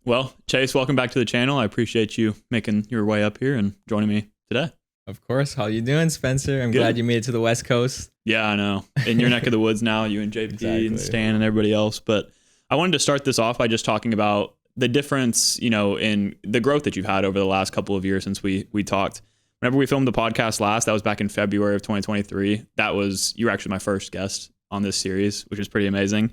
Well, Chase, welcome back to the channel. I appreciate you making your way up here and joining me today. Of course. How you doing, Spencer? I'm Good. glad you made it to the West Coast. Yeah, I know. In your neck of the woods now, you and JP Exactly. and Stan and everybody else. But I wanted to start this off by just talking about the difference, in the growth that you've had over the last couple of years since we talked. Whenever we filmed the podcast last, that was back in February of 2023. You were actually my first guest on this series, which was pretty amazing.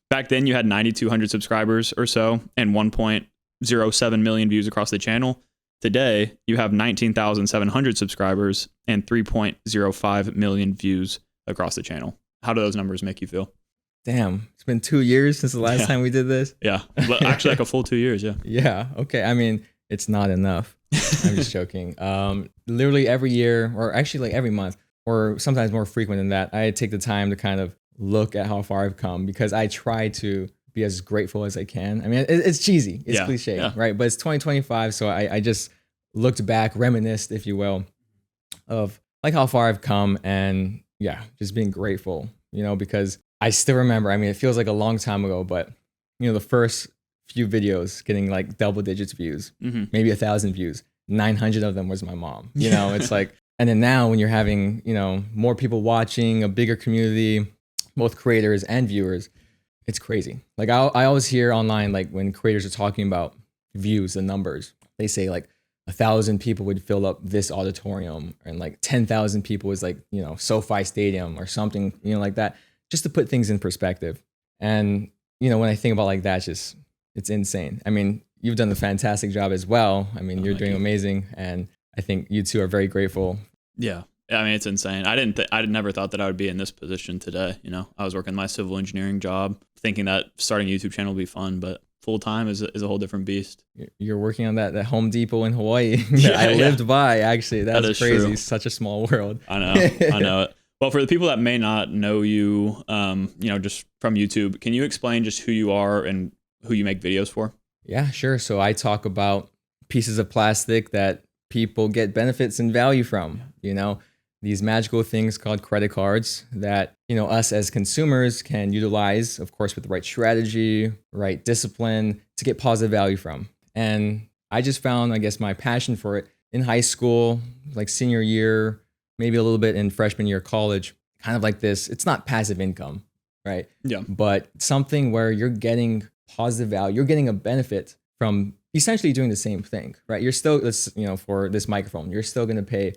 Back then, you had 9,200 subscribers or so and 1.07 million views across the channel. Today, you have 19,700 subscribers and 3.05 million views across the channel. How do those numbers make you feel? Damn, it's been 2 years since the last time we did this. Yeah, actually like a full 2 years, yeah. Yeah, okay. I mean, it's not enough. I'm just joking. Literally every year, or actually like every month, or sometimes more frequent than that, I take the time to kind of look at how far I've come because I try to be as grateful as I can. I mean, it's cheesy, it's cliche, right? But it's 2025, so I just looked back, reminisced, if you will, of like how far I've come, and yeah, just being grateful, because I still remember. I mean, it feels like a long time ago, but the first few videos getting like double digits views, maybe 1,000 views, 900 of them was my mom. It's like, and then now when you're having more people watching, a bigger community, both creators and viewers. It's crazy. Like I always hear online, like when creators are talking about views, the numbers, they say like 1,000 people would fill up this auditorium, and like 10,000 people is like, SoFi Stadium or something, like that, just to put things in perspective. And, when I think about like that, it's insane. I mean, you've done a fantastic job as well. I mean, you're doing amazing. And I think you two are very grateful. Yeah. I mean, it's insane. I never thought that I would be in this position today. I was working my civil engineering job, thinking that starting a YouTube channel would be fun, but full time is a whole different beast. You're working on that Home Depot in Hawaii that I lived by. Actually, that's crazy. True. Such a small world. I know it. Well, for the people that may not know you, just from YouTube, can you explain just who you are and who you make videos for? Yeah, sure. So I talk about pieces of plastic that people get benefits and value from. These magical things called credit cards that, us as consumers can utilize, of course, with the right strategy, right discipline to get positive value from. And I just found, I guess, my passion for it in high school, like senior year, maybe a little bit in freshman year of college, kind of like this. It's not passive income, right? Yeah. But something where you're getting positive value, you're getting a benefit from essentially doing the same thing, right? You're still, for this microphone, you're still going to pay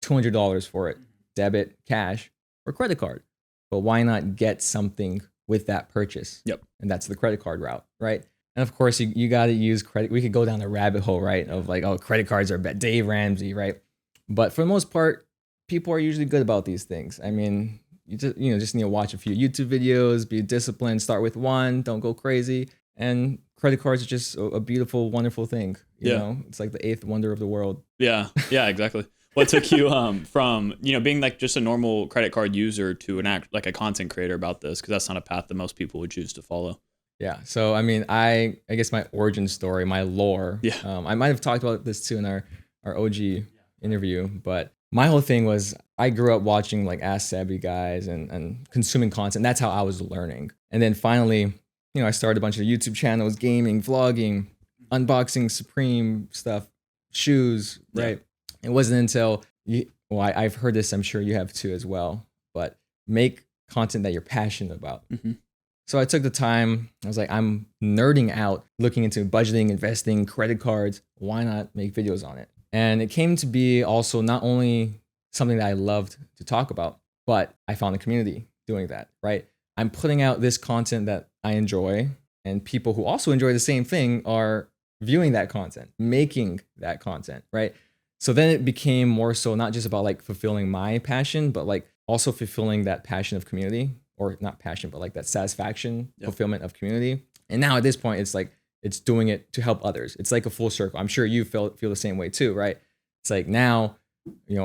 $200 for it, debit, cash, or credit card. But why not get something with that purchase? Yep. And that's the credit card route, right? And of course, you got to use credit. We could go down the rabbit hole, right? Of like, oh, credit cards are bad. Dave Ramsey, right? But for the most part, people are usually good about these things. I mean, you just need to watch a few YouTube videos, be disciplined, start with one, don't go crazy. And credit cards are just a beautiful, wonderful thing. You know, it's like the eighth wonder of the world. Yeah, exactly. What took you from being like just a normal credit card user to like a content creator about this? Because that's not a path that most people would choose to follow. Yeah. So I mean, I guess my origin story, my lore. Yeah. I might have talked about this too in our OG interview, but my whole thing was I grew up watching like Ask Savvy guys and consuming content. That's how I was learning. And then finally, I started a bunch of YouTube channels, gaming, vlogging, unboxing Supreme stuff, shoes, right? It wasn't until I've heard this, I'm sure you have too as well, but make content that you're passionate about. So I took the time, I was like, I'm nerding out, looking into budgeting, investing, credit cards. Why not make videos on it? And it came to be also not only something that I loved to talk about, but I found a community doing that, right? I'm putting out this content that I enjoy, and people who also enjoy the same thing are viewing that content, making that content, right? So then it became more so not just about like fulfilling my passion, but like also fulfilling that passion of community, or not passion, but like that satisfaction, fulfillment of community. And now at this point, it's like, it's doing it to help others. It's like a full circle. I'm sure you feel the same way too, right? It's like now,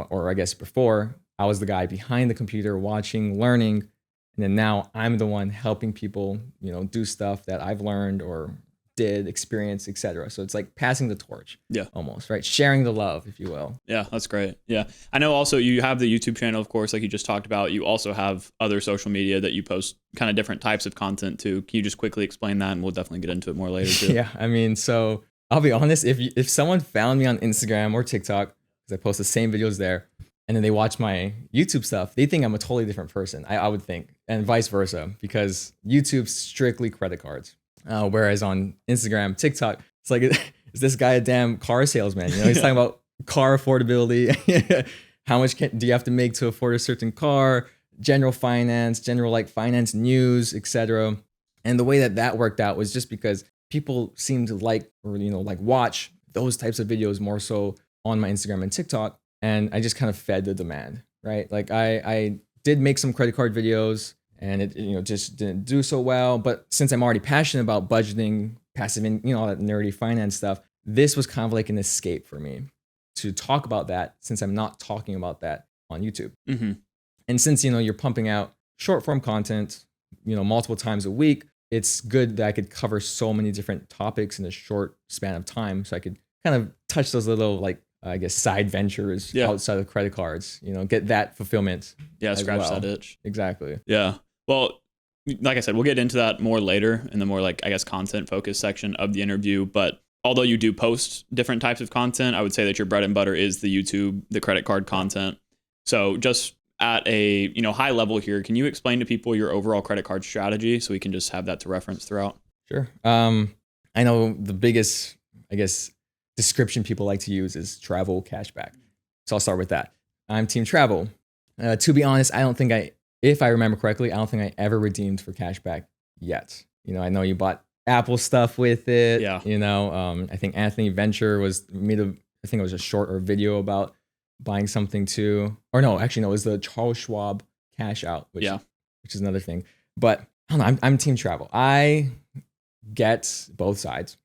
or I guess before, I was the guy behind the computer watching, learning. And then now I'm the one helping people, do stuff that I've learned or did, experience, etc. So it's like passing the torch. Yeah. Almost, right? Sharing the love, if you will. Yeah, that's great. Yeah. I know also you have the YouTube channel, of course, like you just talked about. You also have other social media that you post kind of different types of content to. Can you just quickly explain that? And we'll definitely get into it more later too. Yeah. I mean, so I'll be honest, if someone found me on Instagram or TikTok, because I post the same videos there, and then they watch my YouTube stuff, they think I'm a totally different person, I would think, and vice versa, because YouTube's strictly credit cards. Whereas on Instagram, TikTok, it's like, is this guy a damn car salesman? You know, he's talking about car affordability. How much do you have to make to afford a certain car? General finance, general like finance news, etc. And the way that worked out was just because people seem to like, or like watch those types of videos more so on my Instagram and TikTok. And I just kind of fed the demand, right? Like I did make some credit card videos, and it just didn't do so well. But since I'm already passionate about budgeting, passive income, all that nerdy finance stuff, this was kind of like an escape for me to talk about that, since I'm not talking about that on YouTube. Mm-hmm. And since you're pumping out short form content, multiple times a week, it's good that I could cover so many different topics in a short span of time, so I could kind of touch those little side ventures outside of credit cards, get that fulfillment. Yeah, scratch that itch. Exactly. Yeah. Well, like I said, we'll get into that more later in the more content focused section of the interview. But although you do post different types of content, I would say that your bread and butter is the YouTube, the credit card content. So just at a high level here, can you explain to people your overall credit card strategy so we can just have that to reference throughout? Sure. I know the biggest, description people like to use is travel cashback. So I'll start with that. I'm team travel. To be honest, if I remember correctly, I don't think I ever redeemed for cashback yet. I know you bought Apple stuff with it. Yeah. I think Anthony Venture I think it was a short or video about buying something too. Or no, actually, no, it was the Charles Schwab cash out, which is another thing. But I don't know, I'm team travel. I get both sides.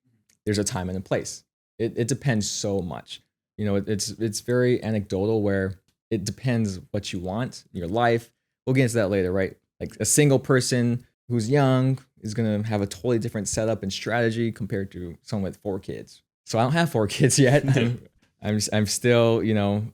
There's a time and a place. It depends so much. It's very anecdotal, where it depends what you want in your life. We'll get into that later, right? Like a single person who's young is going to have a totally different setup and strategy compared to someone with 4 kids. So I don't have 4 kids yet. I'm still,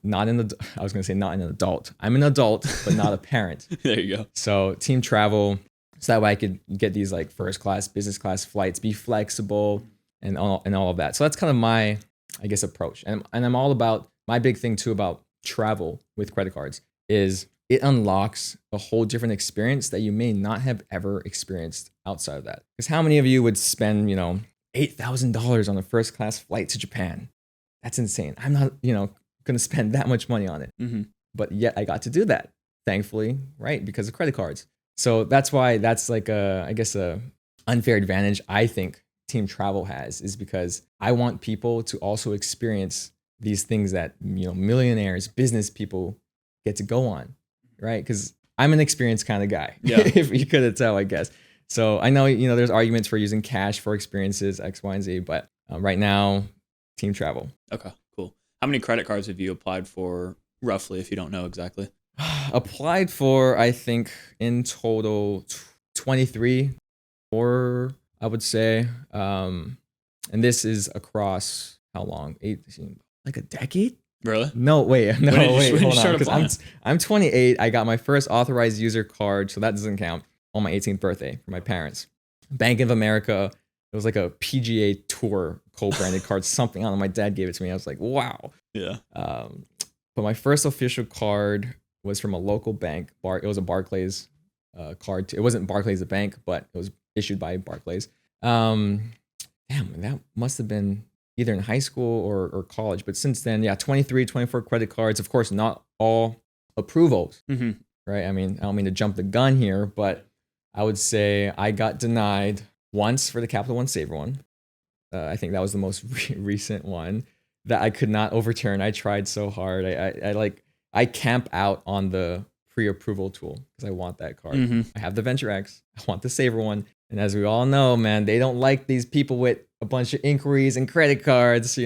not an adult. I'm an adult, but not a parent. There you go. So team travel. So that way I could get these like first class, business class flights, be flexible, and all of that. So that's kind of my, approach. And I'm all about, my big thing too about travel with credit cards is it unlocks a whole different experience that you may not have ever experienced outside of that. Because how many of you would spend, $8,000 on a first class flight to Japan? That's insane. I'm not, going to spend that much money on it. Mm-hmm. But yet I got to do that, thankfully, right? Because of credit cards. So that's why that's like a unfair advantage I think team travel has, is because I want people to also experience these things that millionaires, business people get to go on, right? Because I'm an experienced kind of guy, if you couldn't tell, I guess. So I know there's arguments for using cash for experiences X, Y, and Z, but right now, team travel. Okay, cool. How many credit cards have you applied for, roughly, if you don't know exactly? Applied for, I think in total 23, or I would say, and this is across how long? 18, like a decade? Really? No, wait, hold on. Because I'm 28. I got my first authorized user card, so that doesn't count, on my 18th birthday from my parents. Bank of America. It was like a PGA Tour co-branded card, something. I don't know. My dad gave it to me. I was like, wow. Yeah. But my first official card was from a local bank. It was a Barclays card. It wasn't Barclays the bank, but it was issued by Barclays. Damn, that must have been either in high school or college. But since then, 23, 24 credit cards. Of course, not all approvals, right? I mean, I don't mean to jump the gun here, but I would say I got denied once for the Capital One Saver one. I think that was the most recent one that I could not overturn. I tried so hard. I camp out on the pre-approval tool because I want that card. I have the Venture X. I want the Saver one. And as we all know, man, they don't like these people with a bunch of inquiries and credit cards, so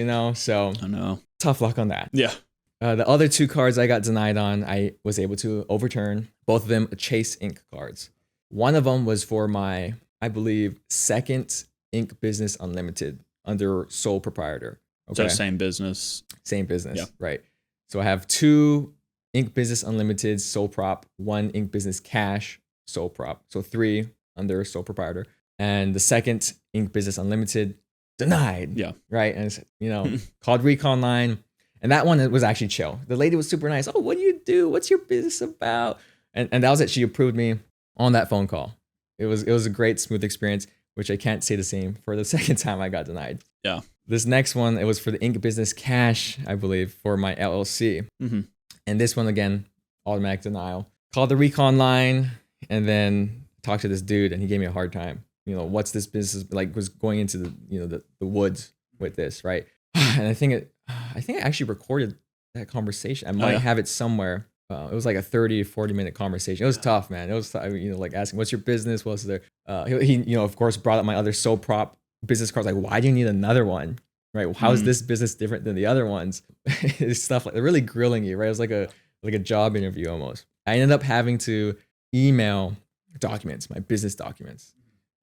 I know. Tough luck on that. Yeah. The other 2 cards I got denied on, I was able to overturn. Both of them Chase Inc. cards. One of them was for my, I believe, second Inc. Business Unlimited under sole proprietor. So same business. Same business, right? So I have 2 Inc. Business Unlimited sole prop, 1 Inc. Business Cash sole prop. So 3 under sole proprietor. And the second Inc. Business Unlimited denied. Yeah. Right. And it's, called Recon Line. And that one was actually chill. The lady was super nice. Oh, what do you do? What's your business about? And that was it. She approved me on that phone call. It was a great, smooth experience, which I can't say the same for the second time I got denied. Yeah. This next one, it was for the Inc. Business Cash, I believe, for my LLC. Mm-hmm. And this one, again, automatic denial. Called the Recon Line and then talked to this dude, and he gave me a hard time. What's this business like? Was going into the woods with this, right? And I think I actually recorded that conversation. I might have it somewhere. It was like a 30, 40-minute conversation. It was tough, man. It was, like asking, what's your business? What's there? He, of course, brought up my other sole prop business cards. Like, why do you need another one? Right? How is this business different than the other ones? Stuff like, they're really grilling you, right? It was like a job interview almost. I ended up having to email documents, my business documents.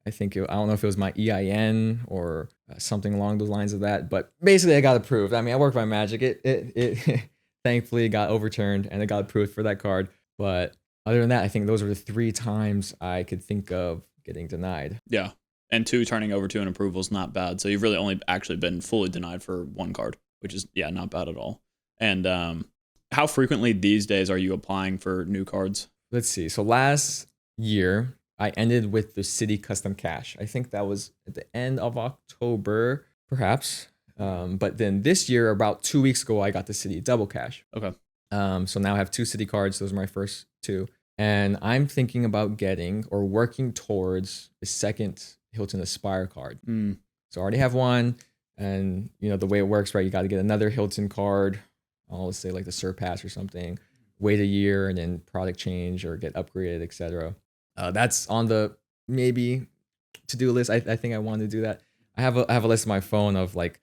I don't know if it was my EIN or something along those lines of that, but basically I got approved. I mean, I worked my magic. It thankfully got overturned and it got approved for that card. But other than that, I think those were the 3 times I could think of getting denied. Yeah. And 2 turning over to an approval is not bad. So you've really only actually been fully denied for 1 card, which is, not bad at all. And how frequently these days are you applying for new cards? Let's see. So last year, I ended with the Citi Custom Cash. I think that was at the end of October, perhaps. But then this year, about 2 weeks ago, I got the Citi Double Cash. Okay. So now I have 2 Citi cards. Those are my first 2. And I'm thinking about getting or working towards the second Hilton Aspire card. So I already have one. And, the way it works, right? You got to get another Hilton card. I'll say like the Surpass or something. Wait a year and then product change or get upgraded, etc. That's on the maybe to-do list. I think I want to do that. I have a list on my phone of like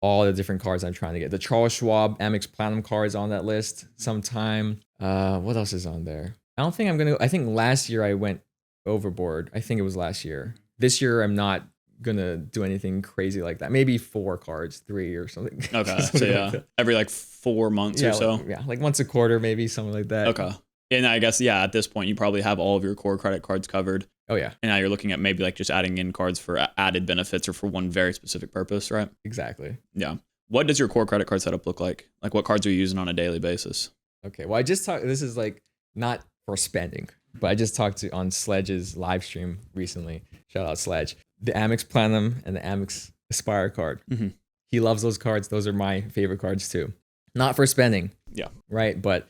all the different cards I'm trying to get. The Charles Schwab Amex Platinum card is on that list sometime. What else is on there? I think last year I went overboard. I think it was last year. This year I'm not gonna do anything crazy like that. Maybe 4 cards, 3 or something. Okay. So every like 4 months or so. Like once a quarter, maybe something like that. Okay. And I guess, at this point, you probably have all of your core credit cards covered. Oh, yeah. And now you're looking at maybe like just adding in cards for added benefits or for one very specific purpose, right? Exactly. Yeah. What does your core credit card setup look like? Like what cards are you using on a daily basis? Okay. Well, I just talked, this is like not for spending, but I just talked on Sledge's live stream recently. Shout out Sledge. The Amex Platinum and the Amex Aspire card. Mm-hmm. He loves those cards. Those are my favorite cards too. Not for spending. Yeah. Right. But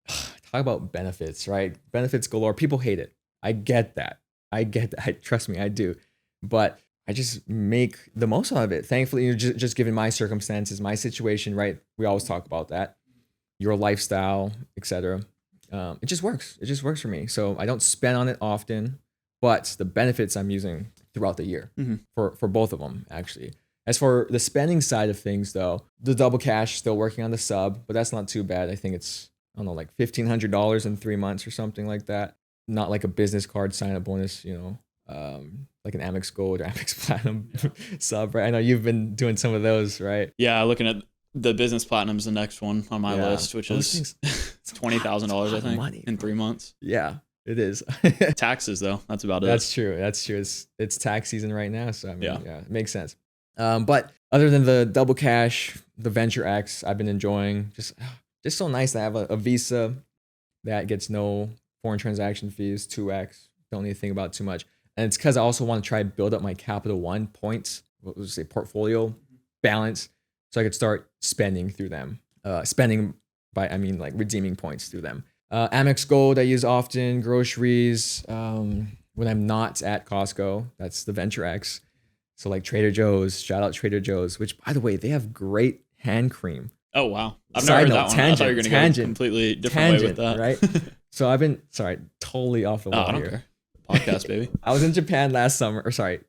talk about benefits, right? Benefits galore. People hate it. I get that. Trust me, I do. But I just make the most out of it. Thankfully, just given my circumstances, my situation, right? We always talk about that. Your lifestyle, etc. It just works. It just works for me. So I don't spend on it often, but the benefits I'm using throughout the year for both of them, actually. As for the spending side of things, though, the Double Cash, still working on the sub, but that's not too bad. I think it's, I don't know, like $1,500 in 3 months or something like that. Not like a business card sign-up bonus, like an Amex Gold or Amex Platinum sub, right? I know you've been doing some of those, right? Yeah, looking at the Business Platinum's the next one on my list, which is $20,000, I think, in 3 months. Yeah, it is. Taxes, though, that's about it. That's true. It's tax season right now, so I mean, yeah, it makes sense. But other than the Double Cash, the Venture X, I've been enjoying. Just so nice to have a Visa that gets no foreign transaction fees, 2x. Don't need to think about it too much. And it's because I also want to try to build up my Capital One points, what was it, portfolio balance, so I could start spending through them. Spending by, I mean like redeeming points through them. Amex Gold I use often, groceries. When I'm not at Costco, that's the Venture X. So like Trader Joe's, shout out Trader Joe's, which by the way, they have great hand cream. Oh, wow. I've never heard that one. I thought you were going to go a completely different way with that. Right? So I've been, totally off the wall I don't here. care. Podcast, baby. I was in Japan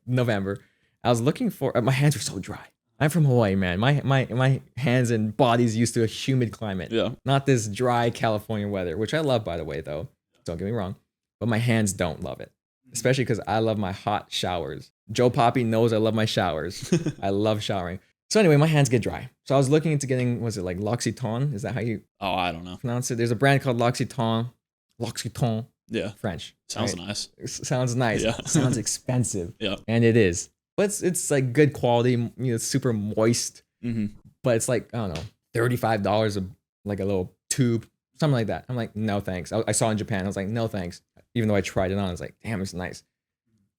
November. I was looking for, my hands were so dry. I'm from Hawaii, man. My hands and body's used to a humid climate. Yeah. Not this dry California weather, which I love, by the way, though. Don't get me wrong. But my hands don't love it. Especially because I love my hot showers. Joe Poppy knows I love my showers. I love showering. So anyway, my hands get dry. So I was looking into getting, was it like L'Occitane? Is that how you I don't know. pronounce it? There's a brand called L'Occitane. L'Occitane. Yeah. French. Sounds right? nice. Sounds nice. Yeah. Sounds expensive. Yeah. And it is. But it's like good quality, it's super moist. Mm-hmm. But it's like, I don't know, $35 of like a little tube, something like that. I'm like, no thanks. I saw it in Japan. I was like, no thanks. Even though I tried it on, I was like, damn, it's nice.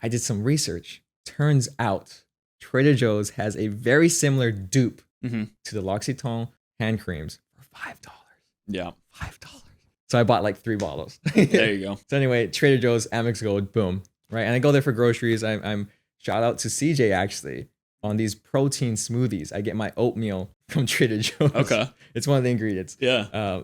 I did some research. Turns out Trader Joe's has a very similar dupe Mm-hmm. to the L'Occitane hand creams for $5. Yeah. $5. So I bought like 3 bottles. There you go. So anyway, Trader Joe's Amex Gold, boom, right? And I go there for groceries. I'm shout out to CJ actually on these protein smoothies. I get my oatmeal from Trader Joe's. Okay. It's one of the ingredients. Yeah.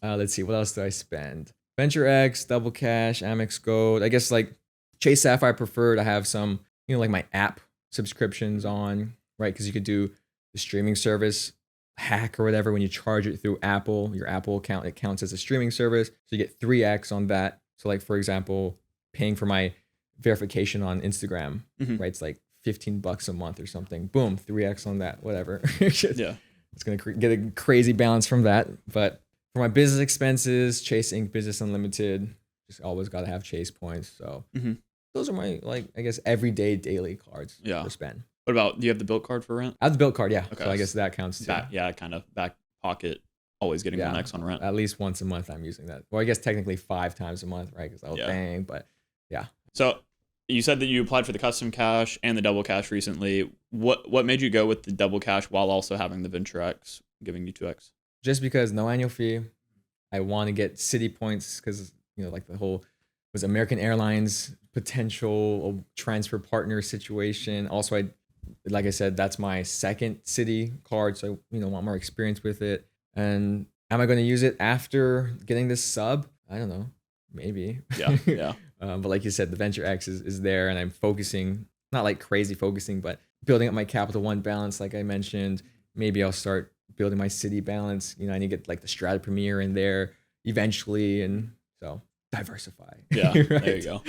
Let's see, what else do I spend? Venture X, Double Cash, Amex Gold. I guess like Chase Sapphire Preferred. I have some, like my app subscriptions on, right? Because you could do the streaming service hack or whatever when you charge it through Apple, your Apple account, it counts as a streaming service. So you get 3x on that. So like, for example, paying for my verification on Instagram, Mm-hmm. right? It's like $15 a month or something. Boom, 3x on that, whatever. Yeah. It's going to get a crazy balance from that. But for my business expenses, Chase Inc. Business Unlimited, just always got to have Chase points. So Mm-hmm. those are my, like, I guess, everyday daily cards Yeah. for spend. What about, do you have the Bilt card for rent? I have the Bilt card, yeah. Okay. So I guess that counts too. Kind of back pocket, always getting Yeah. one X on rent. At least once a month I'm using that. Well, I guess technically 5 times a month, right? Because Yeah. dang, but yeah. So you said that you applied for the custom cash and the double cash recently. What made you go with the double cash while also having the Venture X giving you 2X? Just because no annual fee. I want to get city points because, like the whole was American Airlines potential transfer partner situation. Also, like I said, that's my second city card. So, want more experience with it. And am I going to use it after getting this sub? I don't know. Maybe. Yeah. Yeah. But like you said, the Venture X is there and I'm focusing, not like crazy focusing, but building up my Capital One balance. Like I mentioned, maybe I'll start building my city balance. I need to get like the Strata Premier in there eventually. And so diversify. Yeah. Right? There you go.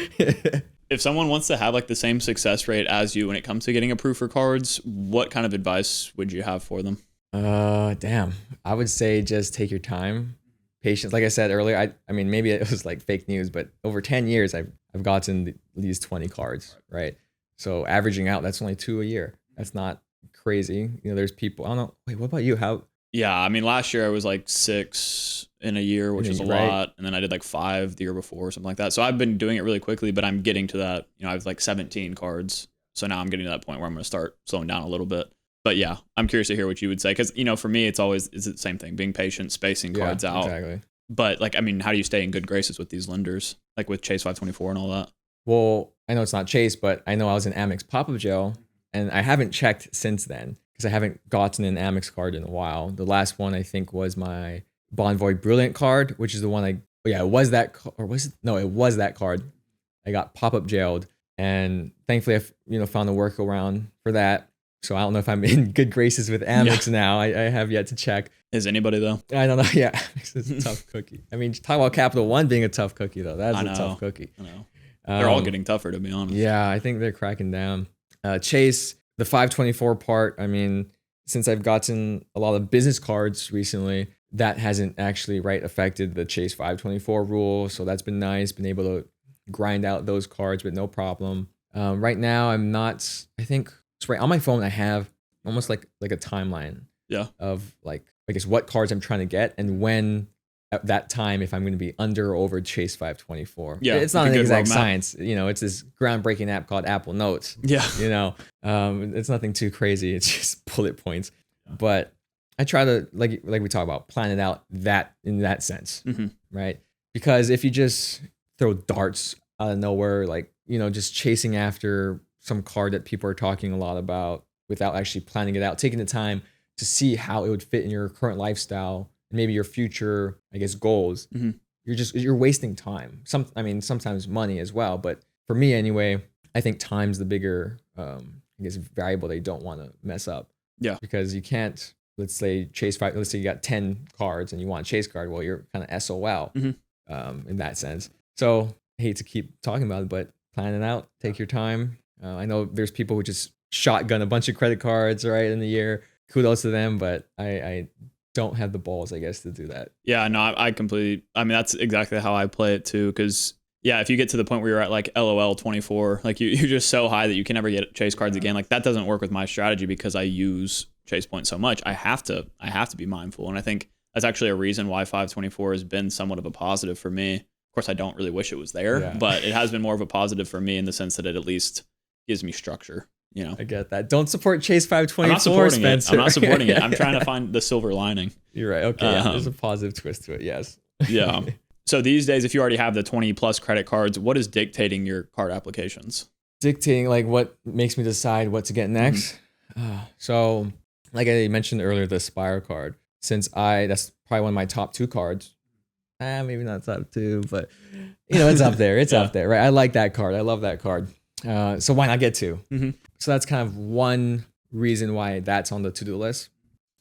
If someone wants to have like the same success rate as you when it comes to getting approved for cards, what kind of advice would you have for them? Damn. I would say just take your time. Patience. Like I said earlier, I mean, maybe it was like fake news, but over 10 years, I've gotten these 20 cards, right? So averaging out, that's only 2 a year. That's not crazy. There's people, I don't know. Wait, what about you? How? Yeah. I mean, last year I was like 6 in a year, which is a Right. lot. And then I did like 5 the year before or something like that. So I've been doing it really quickly, but I'm getting to that, I have like 17 cards. So now I'm getting to that point where I'm going to start slowing down a little bit. But yeah, I'm curious to hear what you would say. Cause for me, it's the same thing, being patient, spacing cards out. Exactly. But like, I mean, how do you stay in good graces with these lenders? Like with Chase 524 and all that? Well, I know it's not Chase, but I know I was in Amex Pop-Up Gel and I haven't checked since then because I haven't gotten an Amex card in a while. The last one I think was my Bonvoy Brilliant card, which is the one it was that, or was it? No, it was that card. I got pop-up jailed and thankfully I found a workaround for that. So I don't know if I'm in good graces with Amex now. I have yet to check. Is anybody though? I don't know. Yeah, Amex is a tough cookie. I mean, talk about Capital One being a tough cookie though. That's a tough cookie. I know. They're all getting tougher, to be honest. Yeah, I think they're cracking down. Chase, the 524 part, I mean, since I've gotten a lot of business cards recently, that hasn't actually affected the Chase 524 rule. So that's been nice, been able to grind out those cards with no problem. Right now, I'm not, I think, it's right on my phone, I have almost like a timeline of like, I guess, what cards I'm trying to get and when at that time, if I'm going to be under or over Chase 524. Yeah, it's not an exact roadmap. science. It's this groundbreaking app called Apple Notes. Yeah. It's nothing too crazy. It's just bullet points. But I try to, like we talk about, plan it out in that sense, right? Because if you just throw darts out of nowhere, just chasing after some card that people are talking a lot about without actually planning it out, taking the time to see how it would fit in your current lifestyle, maybe your future, I guess, goals, you're wasting time. Sometimes money as well. But for me anyway, I think time's the bigger, I guess, variable they don't want to mess up. Yeah. Because you can't, let's say you got 10 cards and you want a Chase card. Well, you're kind of SOL in that sense. So I hate to keep talking about it, but plan it out, take your time. I know there's people who just shotgun a bunch of credit cards, right, in the year. Kudos to them, but I don't have the balls, I guess, to do that. Yeah, no, I completely, I mean, that's exactly how I play it too. Cause yeah, if you get to the point where you're at like LOL 24, like you're just so high that you can never get Chase cards again. Like that doesn't work with my strategy because I use Chase points so much. I have to be mindful. And I think that's actually a reason why 524 has been somewhat of a positive for me. Of course, I don't really wish it was there, but it has been more of a positive for me in the sense that it at least gives me structure. You know, I get that. Don't support Chase 524. I'm not supporting Spencer. it. I'm not supporting it. I'm trying to find the silver lining. You're right. Okay, there's a positive twist to it. Yes. Yeah. So these days, if you already have the 20 plus credit cards, what is dictating your card applications? Dictating like what makes me decide what to get next. So, like I mentioned earlier, the Aspire card. Since that's probably one of my top 2 cards. Maybe not top 2, but it's up there. It's up there, right? I like that card. I love that card. So why not get 2? So that's kind of one reason why that's on the to-do list,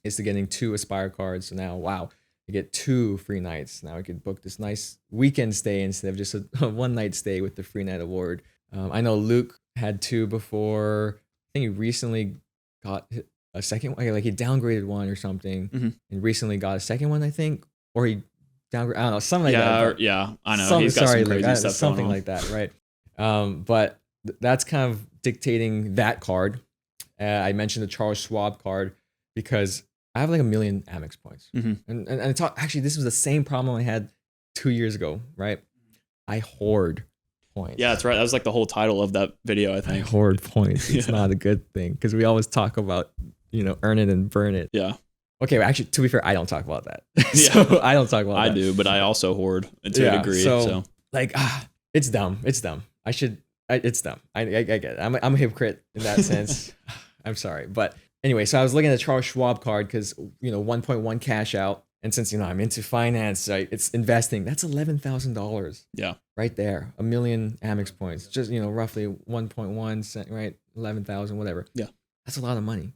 is to getting 2 Aspire cards. So now, wow, I get 2 free nights. Now I could book this nice weekend stay instead of just a one-night stay with the free night award. I know Luke had 2 before. I think he recently got a second one. Like he downgraded one or something, and recently got a second one, I think, or he downgraded. I don't know, something like that. Yeah, I know. He's got some crazy stuff something going on. like that, right? But that's kind of dictating that card. I mentioned the Charles Schwab card because I have like 1 million Amex points, and it's actually this was the same problem I had 2 years ago, right? I hoard points. Yeah, that's right. That was like the whole title of that video, I think. I hoard points. It's not a good thing because we always talk about earn it and burn it. Yeah. Okay, well, actually, to be fair, I don't talk about that. So I don't talk about that. I do, but I also hoard to a degree. So like, it's dumb. It's dumb. It's dumb. I get it. I'm a hypocrite in that sense. I'm sorry. But anyway, so I was looking at the Charles Schwab card because, 1.1 cash out. And since, I'm into finance, right, it's investing. That's $11,000. Yeah. Right there. 1 million Amex points. Just, roughly 1.1 cent, right? 11,000, whatever. Yeah. That's a lot of money.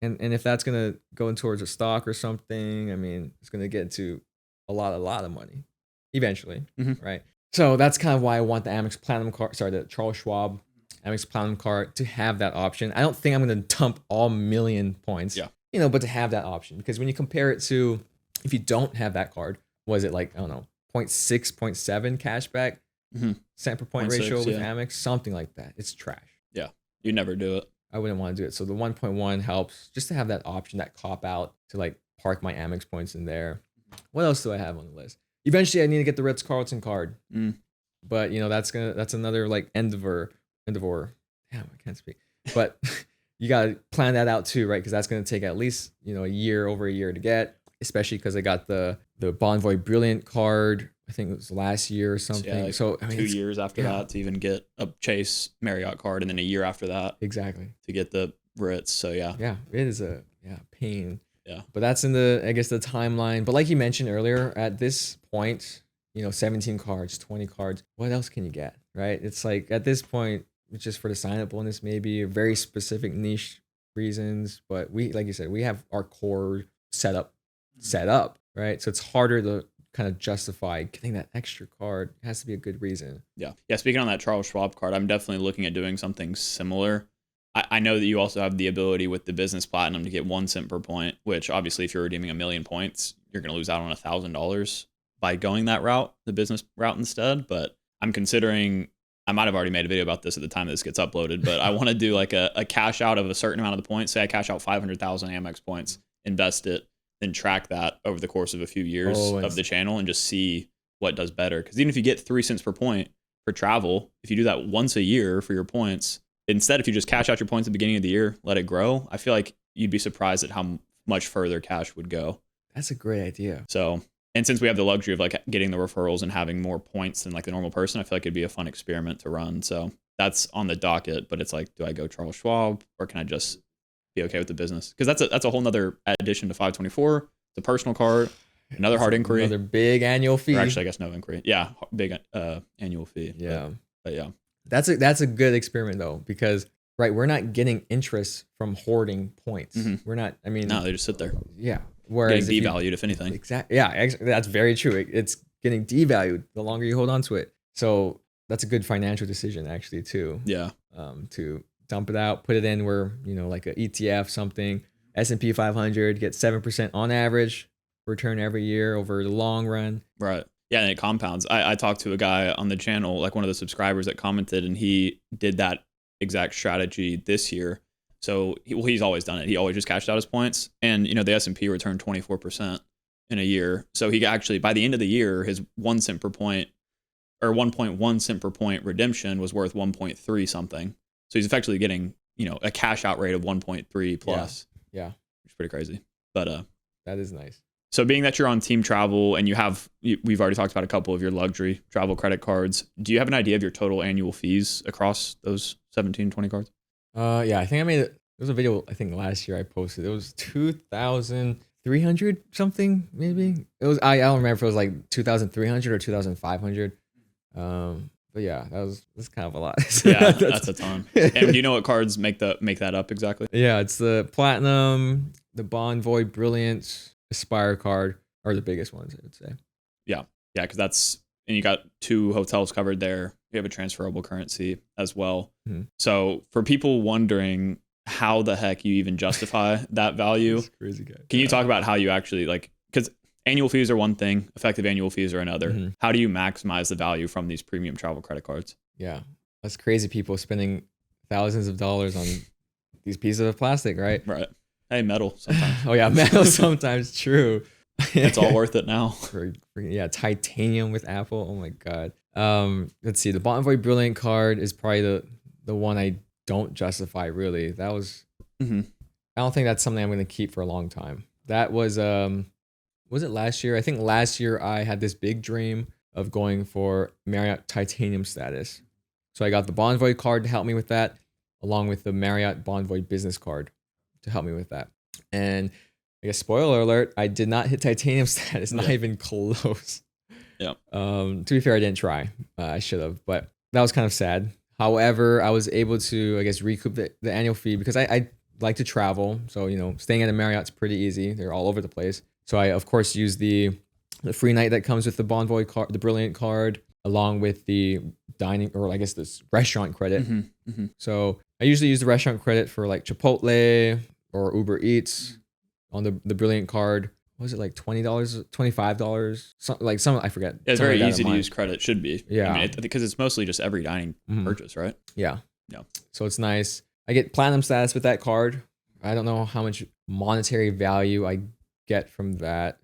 And if that's going to go in towards a stock or something, I mean, it's going to get to a lot of money eventually, right? So that's kind of why I want the Amex Platinum card, the Charles Schwab Amex Platinum card to have that option. I don't think I'm going to dump all 1 million points, but to have that option. Because when you compare it to, if you don't have that card, was it like, I don't know, 0.6, 0.7 cashback, cent per point ratio with Amex, something like that. It's trash. Yeah, you never do it. I wouldn't want to do it. So the 1.1 helps just to have that option, that cop out to like park my Amex points in there. What else do I have on the list? Eventually I need to get the Ritz-Carlton card. But that's another like endeavor. Damn, I can't speak. But you got to plan that out too, right? Because that's going to take at least, over a year to get, especially because I got the Bonvoy Brilliant card. I think it was last year or something. So I mean, 2 years after that to even get a Chase Marriott card, and then a year after that to get the Ritz. So yeah, it is a pain. Yeah, but that's in the timeline. But like you mentioned earlier, at this point, 17 cards, 20 cards. What else can you get, right? It's like at this point, it's just for the sign up bonus, maybe very specific niche reasons. But we, like you said, we have our core set up, right? So it's harder to kind of justify getting that extra card. It has to be a good reason. Yeah. Speaking on that Charles Schwab card, I'm definitely looking at doing something similar. I know that you also have the ability with the business platinum to get 1 cent per point, which obviously if you're redeeming 1 million points, you're going to lose out on $1,000 by going that route, the business route instead. But I'm considering, I might have already made a video about this at the time this gets uploaded, but I want to do like a cash out of a certain amount of the points. Say I cash out 500,000 Amex points, invest it, then track that over the course of a few years of the channel and just see what does better. Because even if you get 3 cents per point for travel, if you do that once a year for your points, instead, if you just cash out your points at the beginning of the year, let it grow, I feel like you'd be surprised at how much further cash would go. That's a great idea. So, and since we have the luxury of like getting the referrals and having more points than like the normal person, I feel like it'd be a fun experiment to run. So that's on the docket, but it's like, do I go Charles Schwab or can I just be okay with the business? Because that's a whole nother addition to 524. It's a personal card, another hard inquiry. Another big annual fee. Or actually, I guess no inquiry. Yeah, big annual fee. Yeah. But yeah. That's a good experiment though, because right, we're not getting interest from hoarding points. We're not. I mean, no, they just sit there. Yeah. Whereas getting devalued, if anything. Exactly. Yeah, that's very true. It's getting devalued the longer you hold on to it. So that's a good financial decision, actually, too. Yeah. to dump it out, put it in where, like a ETF, something, S&P 500, get 7% on average return every year over the long run. Right. Yeah, and it compounds. I talked to a guy on the channel, like one of the subscribers that commented, and he did that exact strategy this year. So he's always done it. He always just cashed out his points, and the S&P returned 24% in a year. So he actually, by the end of the year, his 1 cent per point or 1.1 cent per point redemption was worth 1.3 something. So he's effectively getting a cash out rate of 1.3 plus. Yeah, which is pretty crazy. But that is nice. So being that you're on team travel and we've already talked about a couple of your luxury travel credit cards, do you have an idea of your total annual fees across those 17, 20 cards? Yeah, I think I made it. There was a video I think last year I posted. It was 2,300 something maybe. It was I don't remember if it was like 2,300 or 2,500. But yeah, that's kind of a lot. Yeah, that's a ton. And do you know what cards make that up exactly? Yeah, it's the Platinum, the Bonvoy Brilliant, Aspire card are the biggest ones, I would say. Yeah, because and you got 2 hotels covered there. You have a transferable currency as well. Mm-hmm. So for people wondering how the heck you even justify that value, crazy guy. Can you talk about how you actually because annual fees are one thing, effective annual fees are another. Mm-hmm. How do you maximize the value from these premium travel credit cards? Yeah, that's crazy. People spending thousands of dollars on these pieces of plastic, right? Right. Hey, metal sometimes. Oh yeah, metal sometimes. True. It's all worth it now. Yeah, titanium with Apple. Oh my god. Let's see. The Bonvoy Brilliant card is probably the one I don't justify really. That was. Mm-hmm. I don't think that's something I'm going to keep for a long time. That was it last year? I think last year I had this big dream of going for Marriott Titanium status. So I got the Bonvoy card to help me with that, along with the Marriott Bonvoy Business card to help me with that. And I guess spoiler alert, I did not hit Titanium status, not even close. Yeah. To be fair, I didn't try. I should have, but that was kind of sad. However, I was able to, I guess, recoup the annual fee because I like to travel. So, staying at a Marriott's pretty easy. They're all over the place. So I, of course, use the free night that comes with the Bonvoy card, the Brilliant card, along with the dining, or I guess this restaurant credit. Mm-hmm. Mm-hmm. So I usually use the restaurant credit for like Chipotle or Uber Eats on the Brilliant card. What was it, like $20, $25? Some I forget. Yeah, it's very easy to use credit. Should be. Yeah. Because it's mostly just every dining purchase, right? Yeah. Yeah. So it's nice. I get platinum status with that card. I don't know how much monetary value I get from that.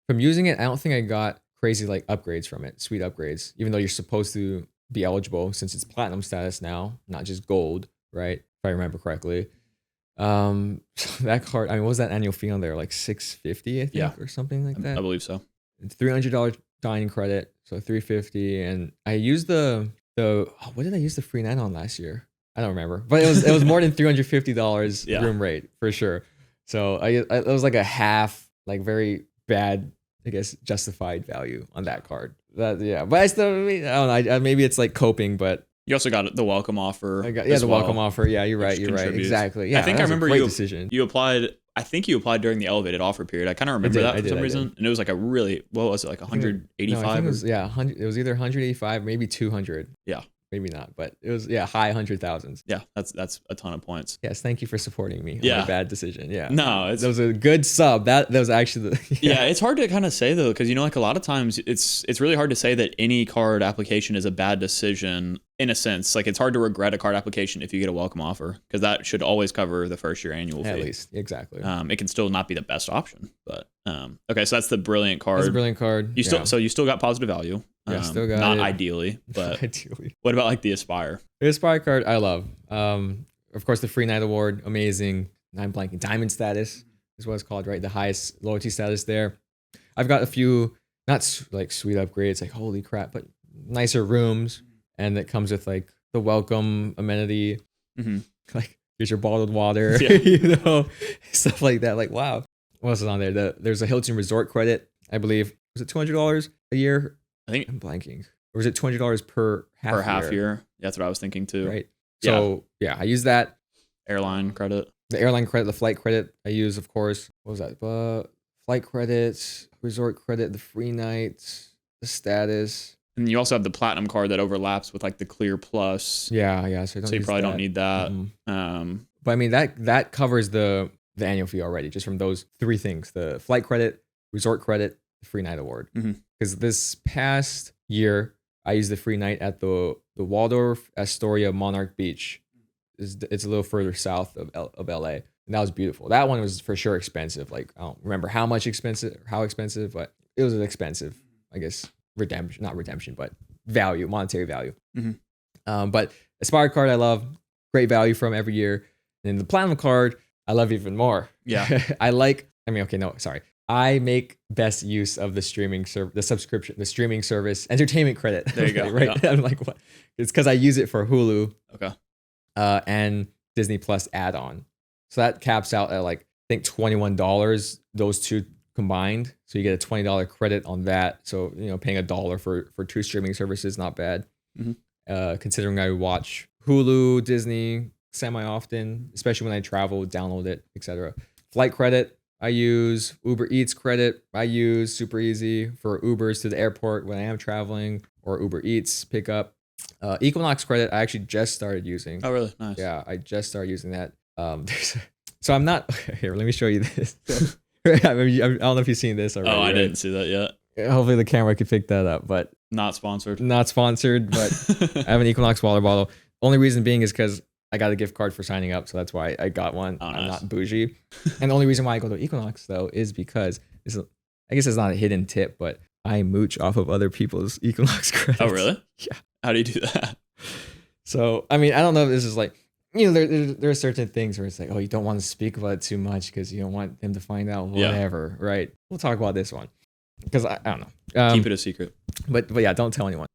From using it, I don't think I got crazy like upgrades from it, sweet upgrades, even though you're supposed to be eligible since it's platinum status now, not just gold, right? If I remember correctly. That card, what was that annual fee on there? Like $650, I think, or something like that. I believe so. It's $300 dining credit, so $350, and I used what did I use the free night on last year? I don't remember, but it was more than $350 room rate for sure. So it was like a half, like very bad, I guess, justified value on that card. But I still, I don't know. Maybe it's like coping, but you also got the welcome offer. Welcome offer. Yeah, you're right. Exactly. Yeah, I think I remember decision. You applied. I think you applied during the elevated offer period. I kind of remember that for some reason. And it was like a really, what was it, like 185? No, I think it was, 100. It was either 185, maybe 200. Yeah. Maybe not, but it was high 100,000s. Yeah, that's a ton of points. Yes, thank you for supporting me. On my bad decision. Yeah. No, that was a good sub. That was actually it's hard to kind of say though, because like a lot of times it's really hard to say that any card application is a bad decision in a sense. Like it's hard to regret a card application if you get a welcome offer, because that should always cover the first year annual fee. At least, exactly. It can still not be the best option, but okay, so that's the Brilliant card. That's a Brilliant card. You still got positive value. Yeah, still got not it. Ideally, but ideally. What about like the Aspire? The Aspire card, I love. Of course, the Free Night Award, amazing. I'm blanking. Diamond status is what it's called, right? The highest loyalty status there. I've got a few, not like sweet upgrades, like holy crap, but nicer rooms, and it comes with like the welcome amenity, like here's your bottled water, stuff like that. Like wow, what else is on there? There's a Hilton resort credit, I believe. Was it $200 a year? I think I'm blanking. Or was it $200 per half year? That's what I was thinking too. Right. So I use that. Airline credit. The airline credit, the flight credit I use, of course. What was that? Flight credits, resort credit, the free nights, the status. And you also have the Platinum card that overlaps with like the Clear Plus. Yeah. So you probably don't need that. But I mean, that covers the annual fee already, just from those three things: the flight credit, resort credit, the free night award. Because this past year, I used the free night at the Waldorf Astoria Monarch Beach. It's a little further south of LA. And that was beautiful. That one was for sure expensive. Like, I don't remember how expensive, but it was an expensive, I guess, not redemption, but value, monetary value. But Aspire card, I love. Great value from every year. And the Platinum card, I love even more. Yeah. I make best use of the streaming the streaming service, entertainment credit. There you go. Right. Yeah. I'm like, what? It's because I use it for Hulu. Okay. And Disney Plus add-on. So that caps out at like, I think $21, those two combined. So you get a $20 credit on that. So, paying $1 for two streaming services, not bad. Considering I watch Hulu, Disney semi-often, especially when I travel, download it, etc. Flight credit, I use. Uber Eats credit, I use. Super easy for Ubers to the airport when I am traveling, or Uber Eats pickup. Equinox credit, I actually just started using. Oh, really? Nice. Yeah, I just started using that. So I'm not here. Let me show you this. I don't know if you've seen this already. Oh, I didn't see that yet. Hopefully the camera could pick that up, but not sponsored. But I have an Equinox water bottle. Only reason being is because I got a gift card for signing up, so that's why I got one. Oh, nice. I'm not bougie. And the only reason why I go to Equinox though is because I guess it's not a hidden tip, but I mooch off of other people's Equinox credits. Oh, really? Yeah. How do you do that? So, I mean, I don't know if this is like, there are certain things where it's like, oh, you don't want to speak about it too much because you don't want them to find out, whatever, right? We'll talk about this one because I don't know. Keep it a secret. But yeah, don't tell anyone.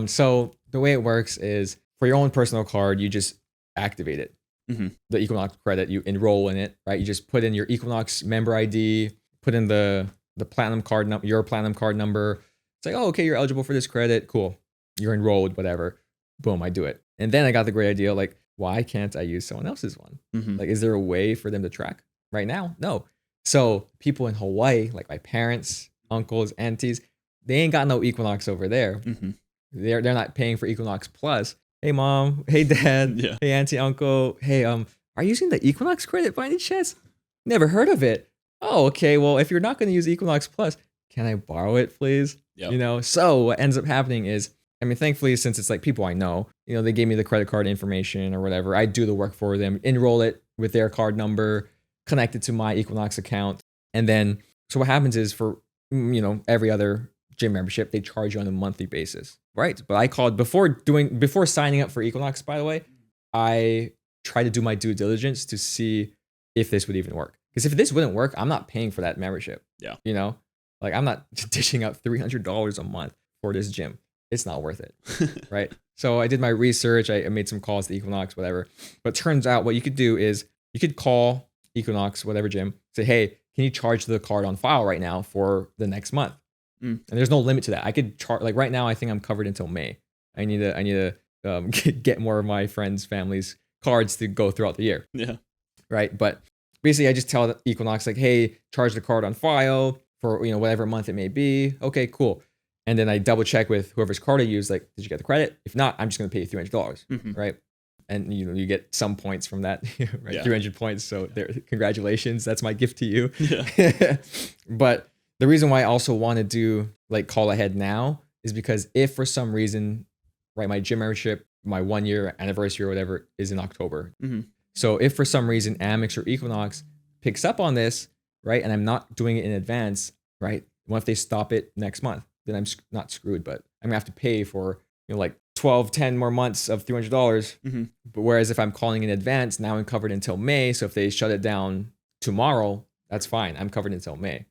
So the way it works is for your own personal card, you just activate it. The Equinox credit, you enroll in it, right? You just put in your Equinox member ID, put in the Platinum card number, your Platinum card number. It's like, oh, okay, you're eligible for this credit. Cool. You're enrolled, whatever. Boom, I do it. And then I got the great idea, like, why can't I use someone else's one? Like, is there a way for them to track right now? No. So people in Hawaii, like my parents, uncles, aunties, they ain't got no Equinox over there. They're not paying for Equinox Plus. Hey, mom. Hey, dad. Yeah. Hey, auntie, uncle. Hey, are you using the Equinox credit by any chance? Never heard of it. Oh, okay. Well, if you're not going to use Equinox Plus, can I borrow it, please? Yep. So what ends up happening is, I mean, thankfully, since it's like people I know, they gave me the credit card information or whatever. I do the work for them, enroll it with their card number, connect it to my Equinox account. And then, so what happens is for, every other gym membership, they charge you on a monthly basis, right? But I called before signing up for Equinox, by the way, I tried to do my due diligence to see if this would even work. Because if this wouldn't work, I'm not paying for that membership. Yeah. Like I'm not dishing out $300 a month for this gym. It's not worth it, right? So I did my research. I made some calls to Equinox, whatever. But turns out what you could do is you could call Equinox, whatever gym, say, hey, can you charge the card on file right now for the next month? And there's no limit to that. I could charge, like right now, I think I'm covered until May. I need to get more of my friends' families' cards to go throughout the year. Yeah. Right. But basically, I just tell Equinox, like, hey, charge the card on file for, whatever month it may be. Okay, cool. And then I double check with whoever's card I use, like, did you get the credit? If not, I'm just going to pay you $300, right? And you get some points from that, right? Yeah. 300 points. So there, congratulations. That's my gift to you. Yeah. But the reason why I also want to do like call ahead now is because if for some reason, right, my gym membership, my 1 year anniversary or whatever is in October. So if for some reason Amex or Equinox picks up on this, right, and I'm not doing it in advance, right? What if they stop it next month? Then I'm not screwed, but I'm gonna have to pay for like 10 more months of $300. But whereas if I'm calling in advance, now I'm covered until May. So if they shut it down tomorrow, that's fine. I'm covered until May,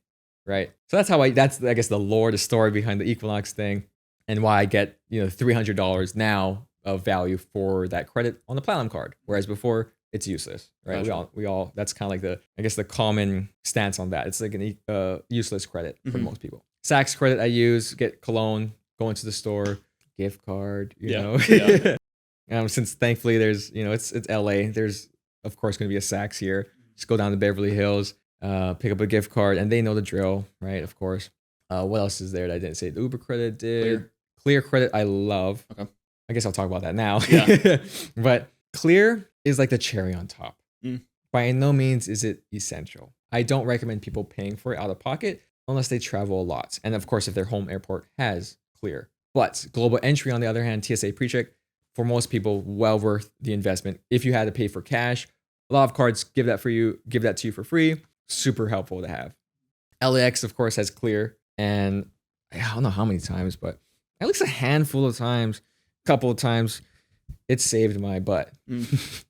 right? So that's how that's I guess the story behind the Equinox thing, and why I get $300 now of value for that credit on the Platinum card, whereas before it's useless, right? Gotcha. We all that's kind of like the common stance on that. It's like an useless credit for most people. Saks credit I use, get cologne, go into the store, gift card, you know. Yeah. Since thankfully there's, it's LA, there's of course going to be a Saks here. Just go down to Beverly Hills, pick up a gift card, and they know the drill, right? Of course. What else is there that I didn't say? The Uber credit did. Clear credit, I love. Okay. I guess I'll talk about that now. Yeah. But Clear is like the cherry on top. Mm. By no means is it essential. I don't recommend people paying for it out of pocket unless they travel a lot. And of course, if their home airport has Clear. But Global Entry, on the other hand, TSA PreCheck, for most people, well worth the investment. If you had to pay for cash, a lot of cards give that to you for free. Super helpful to have. LAX, of course, has Clear. And I don't know how many times, but at least a handful of times, couple of times, it saved my butt.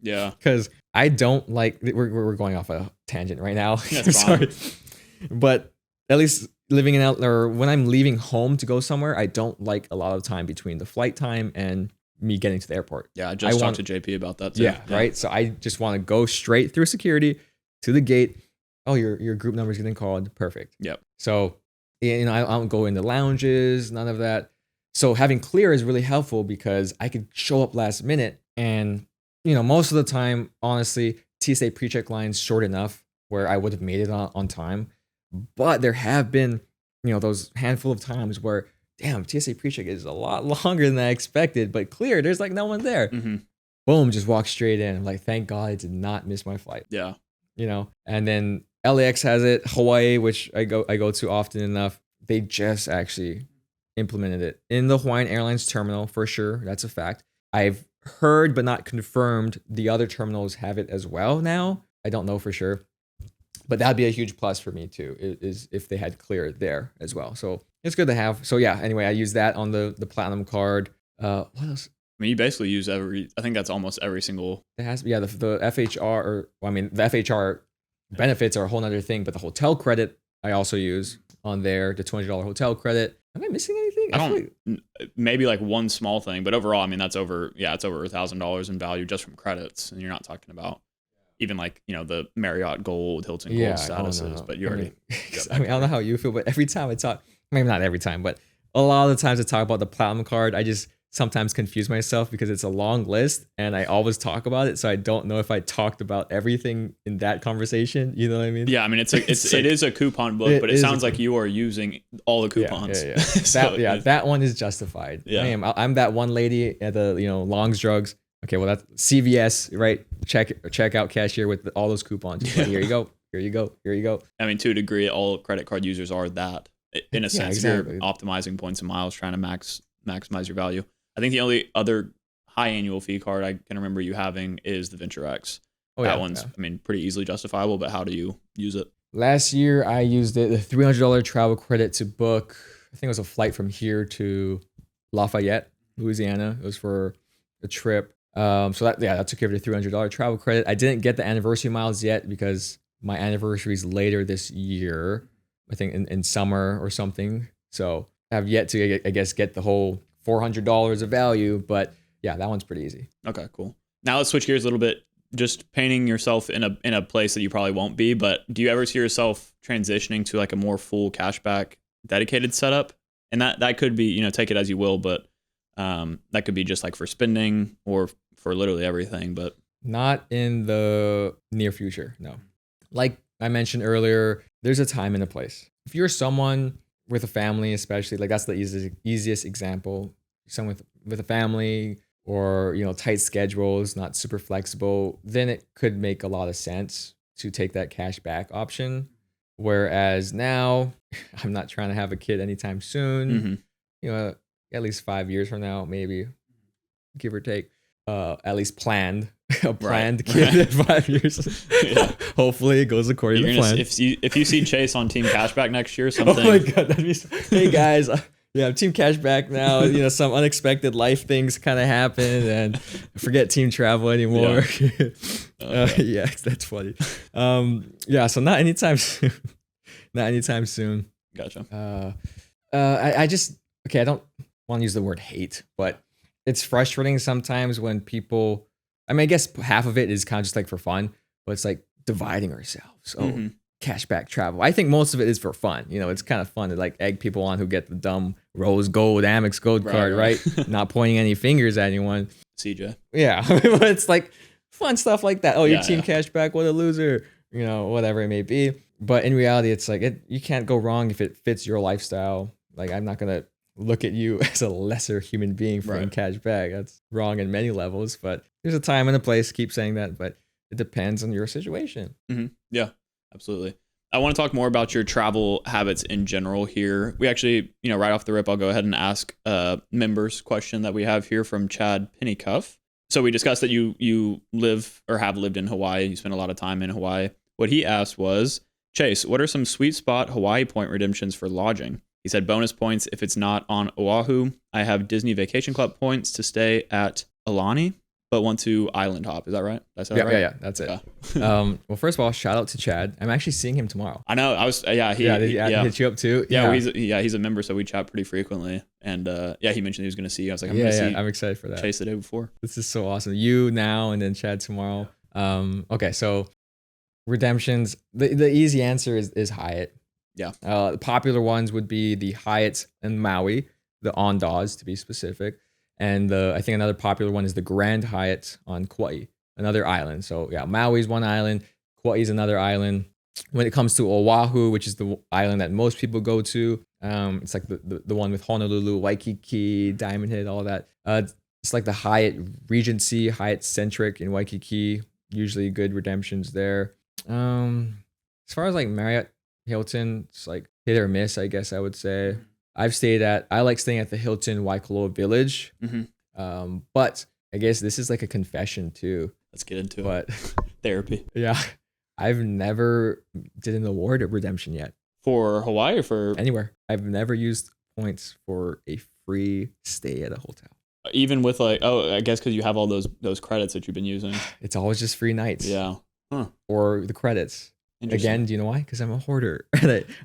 Yeah. Because I don't like, we're going off a tangent right now. That's Sorry. fine. But at least living in or when I'm leaving home to go somewhere, I don't like a lot of time between the flight time and me getting to the airport. Yeah, I just talked to JP about that too. Yeah, right. So I just want to go straight through security to the gate. Oh, your group number is getting called. Perfect. Yep. So, you know, I don't go into lounges, none of that. So having Clear is really helpful because I could show up last minute, and you know, most of the time, honestly, TSA PreCheck line's short enough where I would have made it on time. But there have been, you know, those handful of times where, damn, TSA PreCheck is a lot longer than I expected, but Clear, there's like no one there. Mm-hmm. Boom, just walk straight in. I'm like, thank God I did not miss my flight. Yeah. You know, and then LAX has it, Hawaii, which I go to often enough. They just actually implemented it in the Hawaiian Airlines terminal for sure. That's a fact. I've heard but not confirmed the other terminals have it as well now. I don't know for sure, but that'd be a huge plus for me too, is if they had Clear there as well. So it's good to have. So yeah, anyway, I use that on the Platinum card. What else? I mean, you basically use I think that's almost every single. It has, yeah, the FHR, the FHR benefits are a whole nother thing, but the hotel credit I also use on there, the $200 hotel credit. Am I missing anything? I don't, maybe like one small thing, but overall, I mean, it's over $1,000 in value just from credits. And you're not talking about even like, you know, the Marriott Gold, Hilton Gold statuses, no. but you already. I mean, I don't know how you feel, but every time I talk, maybe not every time, but a lot of the times I talk about the Platinum card, I just sometimes confuse myself because it's a long list and I always talk about it. So I don't know if I talked about everything in that conversation. You know what I mean? Yeah. I mean, it is a coupon book, but it sounds like you are using all the coupons. Yeah. So that one is justified. Yeah. I'm that one lady at the, you know, Long's Drugs. Okay. Well, that's CVS, right? Checkout cashier with all those coupons. Like, here you go. Here you go. Here you go. I mean, to a degree, all credit card users are that in a sense. Exactly. You're optimizing points and miles, trying to maximize your value. I think the only other high annual fee card I can remember you having is the Venture X. That one's, I mean, pretty easily justifiable, but how do you use it? Last year, I used it, the $300 travel credit to book, I think it was a flight from here to Lafayette, Louisiana. It was for a trip. So that took care of the $300 travel credit. I didn't get the anniversary miles yet because my anniversary is later this year, I think in summer or something. So I have yet to, I guess, get the whole $400 of value, but yeah, that one's pretty easy. Okay, cool. Now let's switch gears a little bit. Just painting yourself in a place that you probably won't be, but do you ever see yourself transitioning to like a more full cashback dedicated setup? And that could be, you know, take it as you will, but that could be just like for spending or for literally everything, but not in the near future. No. Like I mentioned earlier, there's a time and a place. If you're someone with a family, especially, like that's the easiest example. Someone with a family or, you know, tight schedules, not super flexible, then it could make a lot of sense to take that cash back option. Whereas now, I'm not trying to have a kid anytime soon. Mm-hmm. You know, at least 5 years from now, maybe, give or take. At least planned kid at 5 years. Yeah. Hopefully it goes according to plan. If you see Chase on Team Cashback next year, something. Oh my God, that'd be hey guys, yeah, I'm Team Cashback now. You know, some unexpected life things kind of happen, and forget team travel anymore. Yeah, that's funny. Yeah, so not anytime soon. Not anytime soon. Gotcha. I just I don't want to use the word hate, but it's frustrating sometimes when people, I mean, I guess half of it is kind of just like for fun, but it's like dividing ourselves. Oh, cashback travel. I think most of it is for fun. You know, it's kind of fun to like egg people on who get the dumb rose gold Amex gold card, right? Not pointing any fingers at anyone. CJ. Yeah. But it's like fun stuff like that. Oh, you're team cashback. What a loser. You know, whatever it may be. But in reality, it's like, you can't go wrong if it fits your lifestyle. Like, I'm not going to look at you as a lesser human being for getting cash back. That's wrong in many levels, but there's a time and a place to keep saying that, but it depends on your situation. Mm-hmm. Yeah, absolutely. I want to talk more about your travel habits in general here. We actually, right off the rip, I'll go ahead and ask a members question that we have here from Chad Pennycuff. So we discussed that you live or have lived in Hawaii. You spent a lot of time in Hawaii. What he asked was, Chase, what are some sweet spot Hawaii point redemptions for lodging? He said bonus points if it's not on Oahu. I have Disney Vacation Club points to stay at Aulani, but want to island hop. Is that right? Did I say that right? Yeah, that's it. Yeah. Well, first of all, shout out to Chad. I'm actually seeing him tomorrow. I know. He hit you up too. Yeah, he's a member, so we chat pretty frequently. And he mentioned he was going to see you. I was like, I'm excited for that. Chase the day before. This is so awesome. You now and then Chad tomorrow. Okay, so redemptions. The easy answer is Hyatt. Yeah. The popular ones would be the Hyatt and Maui, the Ondas to be specific. And I think another popular one is the Grand Hyatt on Kauai, another island. So yeah, Maui's one island, Kauai's another island. When it comes to Oahu, which is the island that most people go to, it's like the one with Honolulu, Waikiki, Diamond Head, all that. It's like the Hyatt Regency, Hyatt Centric in Waikiki. Usually good redemptions there. As far as like Marriott, Hilton, it's like hit or miss, I guess I would say. I like staying at the Hilton Waikoloa Village. Mm-hmm. But I guess this is like a confession too. Let's get into it. Therapy. Yeah. I've never did an award of redemption yet. For Hawaii or for? Anywhere. I've never used points for a free stay at a hotel. Even with I guess because you have all those credits that you've been using. It's always just free nights. Yeah. Huh. Or the credits. Again, do you know why? Because I'm a hoarder.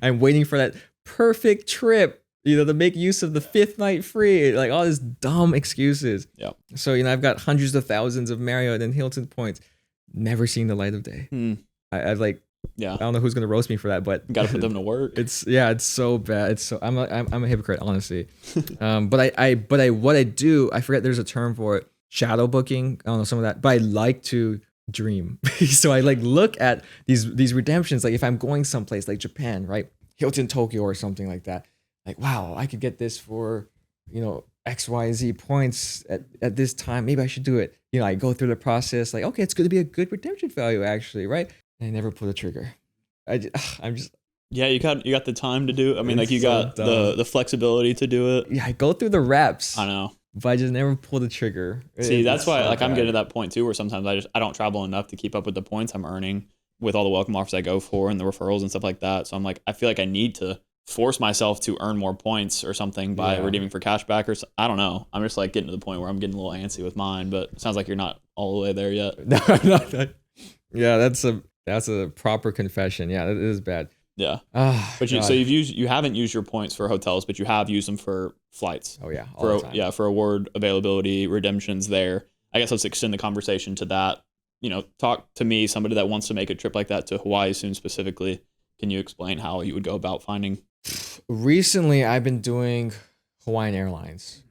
I'm waiting for that perfect trip, to make use of the 5th night free, like all these dumb excuses. Yeah. So, I've got hundreds of thousands of Marriott and Hilton points, never seen the light of day. I don't know who's going to roast me for that, but got to put them to work. It's so bad. I'm a hypocrite, honestly. But what I do, I forget there's a term for it, shadow booking. I don't know some of that, but I like to dream. So I look at these redemptions, like if I'm going someplace like Japan, right? Hilton Tokyo or something like that. Like, wow, I could get this for, XYZ points at this time. Maybe I should do it. I go through the process like, okay, it's going to be a good redemption value actually, right? And I never pull the trigger. I'm just yeah, you got the time to do it. I mean, like you got the flexibility to do it. Yeah, I go through the reps. I know. But I just never pull the trigger. See, that's why I'm getting to that point too, where sometimes I don't travel enough to keep up with the points I'm earning with all the welcome offers I go for and the referrals and stuff like that. So I'm like, I feel like I need to force myself to earn more points or something by redeeming for cashback or I don't know. I'm just like getting to the point where I'm getting a little antsy with mine, but it sounds like you're not all the way there yet. No. Yeah, that's a proper confession. Yeah, it is bad. Yeah. But you haven't used your points for hotels, but you have used them for flights. Oh yeah. All the time. Yeah, for award availability, redemptions there. I guess let's extend the conversation to that. Talk to me, somebody that wants to make a trip like that to Hawaii soon specifically. Can you explain how you would go about finding? Recently, I've been doing Hawaiian Airlines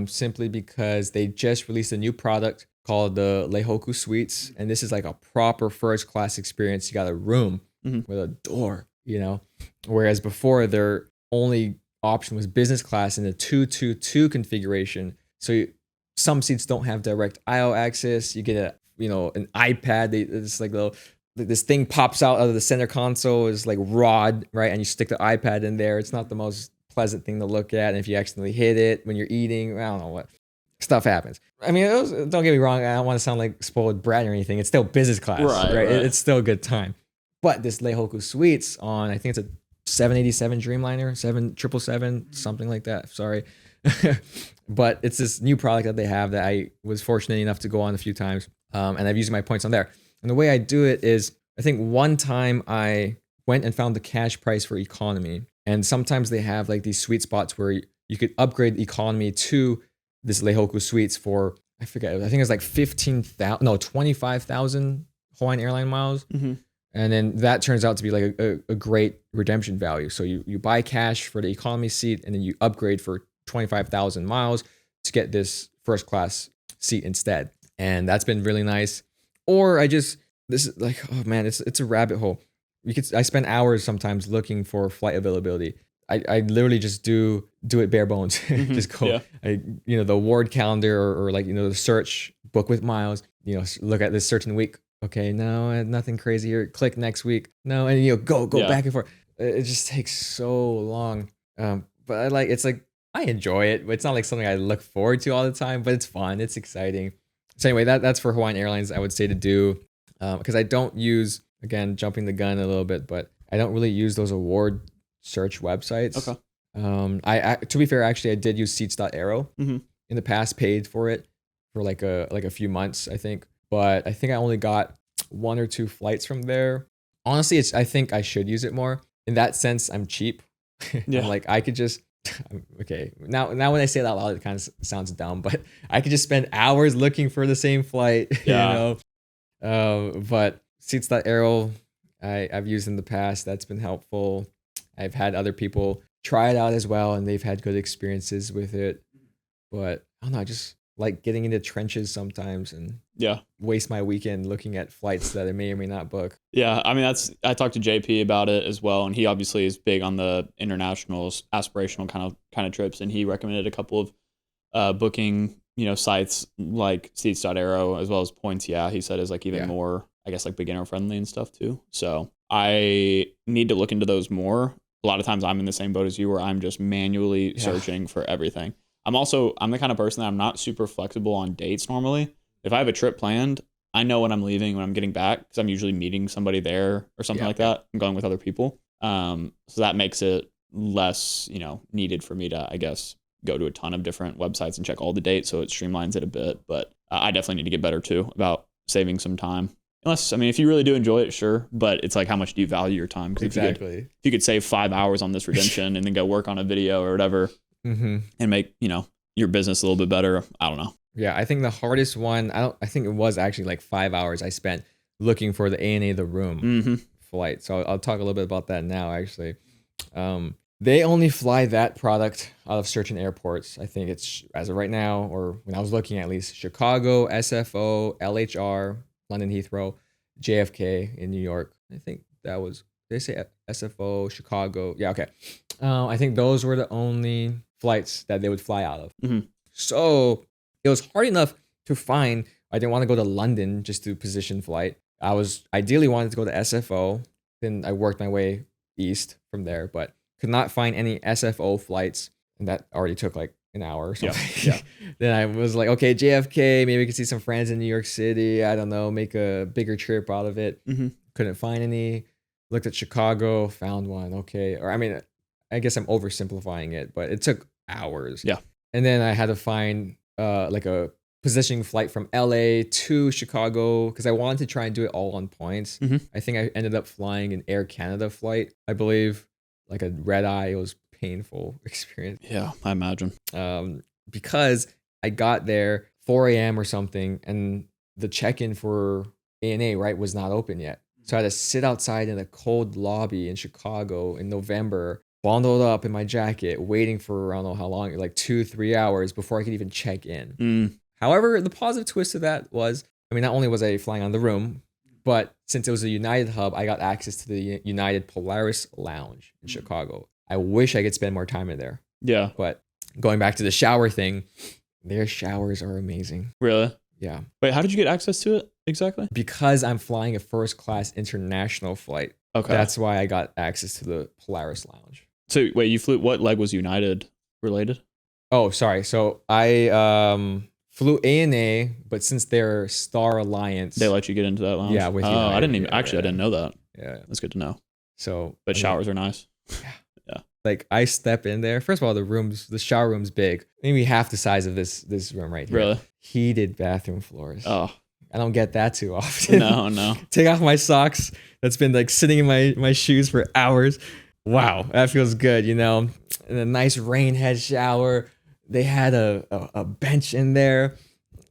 simply because they just released a new product called the Lehoku Suites. And this is like a proper first class experience. You got a room with a door, whereas before their only option was business class in the 222 configuration. So some seats don't have direct aisle access. You get an iPad. It's like this thing pops out of the center console is like rod, right? And you stick the iPad in there. It's not the most pleasant thing to look at. And if you accidentally hit it when you're eating, I don't know what stuff happens. I mean, don't get me wrong. I don't want to sound like spoiled brat or anything. It's still business class, right? It's still a good time. But this Lehoku Suites on, I think it's a 787 Dreamliner, 777, something like that. Sorry. But it's this new product that they have that I was fortunate enough to go on a few times. And I've used my points on there. And the way I do it is, I think one time I went and found the cash price for economy. And sometimes they have like these sweet spots where you could upgrade economy to this Lehoku Suites for, I forget, I think it's like 25,000 Hawaiian airline miles. Mm-hmm. And then that turns out to be like a great redemption value. So you buy cash for the economy seat and then you upgrade for 25,000 miles to get this first class seat instead. And that's been really nice. Or this is like, oh man, it's a rabbit hole. I spend hours sometimes looking for flight availability. I literally just do it bare bones. Just go, the award calendar or like, the search, book with miles, look at this certain week. Okay, no, nothing crazy here. Click next week. No, and go back and forth. It just takes so long. But I enjoy it. It's not like something I look forward to all the time, but it's fun. It's exciting. So anyway, that's for Hawaiian Airlines, I would say to do, because I don't use, again, jumping the gun a little bit, but I don't really use those award search websites. Okay. I to be fair, actually, I did use seats.aero in the past, paid for it for like a few months, I think. But I think I only got 1 or 2 flights from there. Honestly, I think I should use it more. In that sense, I'm cheap. Yeah. I'm like, I could just, okay. Now when I say it out loud, it kind of sounds dumb, but I could just spend hours looking for the same flight, Yeah. But seats.aero, I've used in the past. That's been helpful. I've had other people try it out as well, and they've had good experiences with it. But I don't know, I just like getting into trenches sometimes and waste my weekend looking at flights that I may or may not book. Yeah, I mean, I talked to JP about it as well, and he obviously is big on the international aspirational kind of trips, and he recommended a couple of booking sites like seats.aero as well as Points. Yeah, he said is like even more, I guess, like beginner friendly and stuff too. So I need to look into those more. A lot of times I'm in the same boat as you where I'm just manually searching for everything. I'm the kind of person that I'm not super flexible on dates normally. If I have a trip planned, I know when I'm leaving, when I'm getting back, because I'm usually meeting somebody there or something like that. I'm going with other people. So that makes it less, needed for me to, I guess, go to a ton of different websites and check all the dates. So it streamlines it a bit. But I definitely need to get better too about saving some time. Unless, I mean, if you really do enjoy it, sure. But it's like, how much do you value your time? Exactly. If you could save 5 hours on this redemption and then go work on a video or whatever and make, your business a little bit better, I don't know. Yeah, I think the hardest one, I think it was actually like 5 hours I spent looking for the ANA The Room flight. So I'll talk a little bit about that now, actually. They only fly that product out of certain airports. I think it's, as of right now, or when I was looking at least, Chicago, SFO, LHR, London Heathrow, JFK in New York. I think that was, did they say SFO, Chicago? Yeah, okay. I think those were the only flights that they would fly out of. So it was hard enough to find. I didn't want to go to London just to position flight. I was ideally wanted to go to SFO. Then I worked my way east from there, but could not find any SFO flights. And that already took like an hour or something. Yeah. Then I was like, okay, JFK, maybe we could see some friends in New York City. I don't know, make a bigger trip out of it. Couldn't find any. Looked at Chicago, found one. Okay. Or I mean, I guess I'm oversimplifying it, but it took hours. Yeah. And then I had to find like a positioning flight from LA to Chicago because I wanted to try and do it all on points. I think I ended up flying an Air Canada flight, I believe, like a red eye. It was painful experience. Yeah, I imagine. Because I got there 4 a.m. or something, and the check-in for ANA, right, was not open yet. So I had to sit outside in a cold lobby in Chicago in November, bundled up in my jacket, waiting for, I don't know how long, like 2-3 hours before I could even check in. However, the positive twist to that was, I mean, not only was I flying on the room, but since it was a United hub, I got access to the United Polaris Lounge in Chicago. I wish I could spend more time in there. Yeah. But going back to the shower thing, their showers are amazing. Really? Yeah. Wait, how did you get access to it exactly? Because I'm flying a first class international flight. Okay. That's why I got access to the Polaris Lounge. So wait, you flew, what leg was United related? Oh, sorry. So I flew ANA, but since they're Star Alliance, They let you get into that lounge? Yeah, with Oh, United. I didn't even, Yeah, actually, I didn't know that. Yeah. That's good to know. So, But showers are nice. like I step in there. First of all, the shower room's big, maybe half the size of this room right here. Really? Heated bathroom floors. Oh, I don't get that too often. no. Take off my socks. That's been like sitting in my shoes for hours. Wow, that feels good, you know. And a nice rain head shower. They had a bench in there.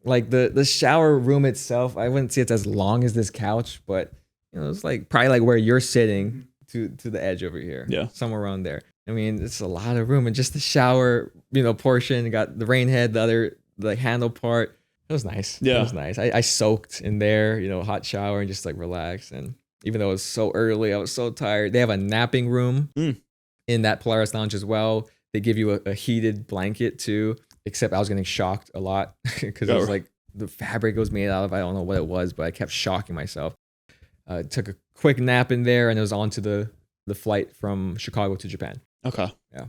Like the shower room itself, I wouldn't say it's as long as this couch, but it's like probably like where you're sitting to the edge over here. Yeah. Somewhere around there. I mean, it's a lot of room, and just the shower, portion. Got the rain head, the other handle part. It was nice. Yeah. It was nice. I soaked in there, hot shower and just like relaxed. And even though it was so early, I was so tired. They have a napping room in in that Polaris lounge as well. They give you a heated blanket too, except I was getting shocked a lot because it was like the fabric it was made out of. I don't know what it was, but I kept shocking myself. Took a quick nap in there, and it was on to the flight from Chicago to Japan. Okay. Yeah.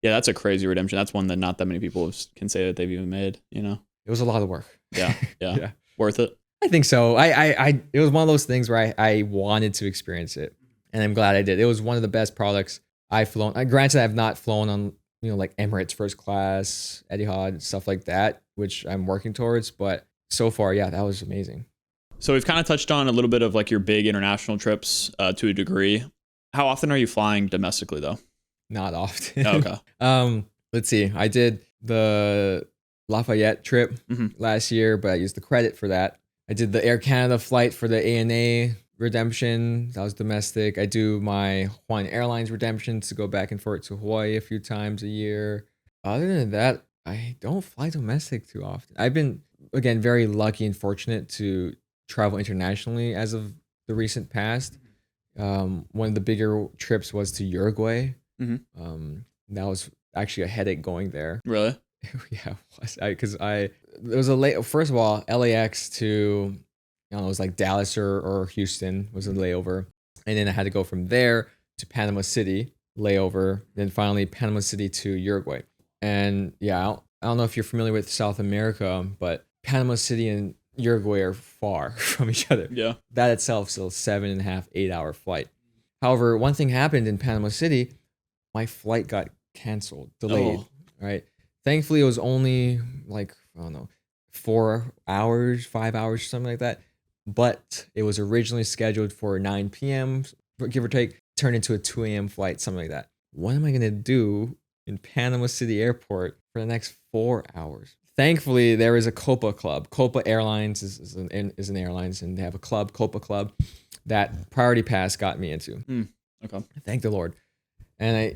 Yeah, that's a crazy redemption. That's one that not that many people can say that they've even made, you know? It was a lot of work. Yeah. Yeah. Worth it? I think so. I it was one of those things where I wanted to experience it, and I'm glad I did. It was one of the best products I've flown. Granted, I've not flown on, like Emirates first class, Etihad, stuff like that, which I'm working towards. But so far, yeah, that was amazing. So we've kind of touched on a little bit of like your big international trips to a degree. How often are you flying domestically though? Not often. Okay. Let's see. I did the Lafayette trip last year, but I used the credit for that. I did the Air Canada flight for the ANA redemption. That was domestic. I do my Hawaiian Airlines redemptions to go back and forth to Hawaii a few times a year. Other than that, I don't fly domestic too often. I've been, again, very lucky and fortunate to travel internationally as of the recent past. One of the bigger trips was to Uruguay. That was actually a headache going there. Really? Yeah, because it was a late. First of all, LAX to, I don't know, it was like Dallas or Houston was a layover, and then I had to go from there to Panama City layover, then finally Panama City to Uruguay. And yeah, I don't know if you're familiar with South America, but Panama City and Uruguay are far from each other. Yeah. That itself is a 7.5, 8-hour flight. However, one thing happened in Panama City. My flight got canceled, delayed, right? Thankfully, it was only like, I don't know, 4 hours, 5 hours, something like that. But it was originally scheduled for 9 p.m., give or take, turned into a 2 a.m. flight, something like that. What am I going to do in Panama City Airport for the next 4 hours? Thankfully, there is a Copa Club. Copa Airlines is an airlines, and they have a club, Copa Club, that Priority Pass got me into. Okay. Thank the Lord. And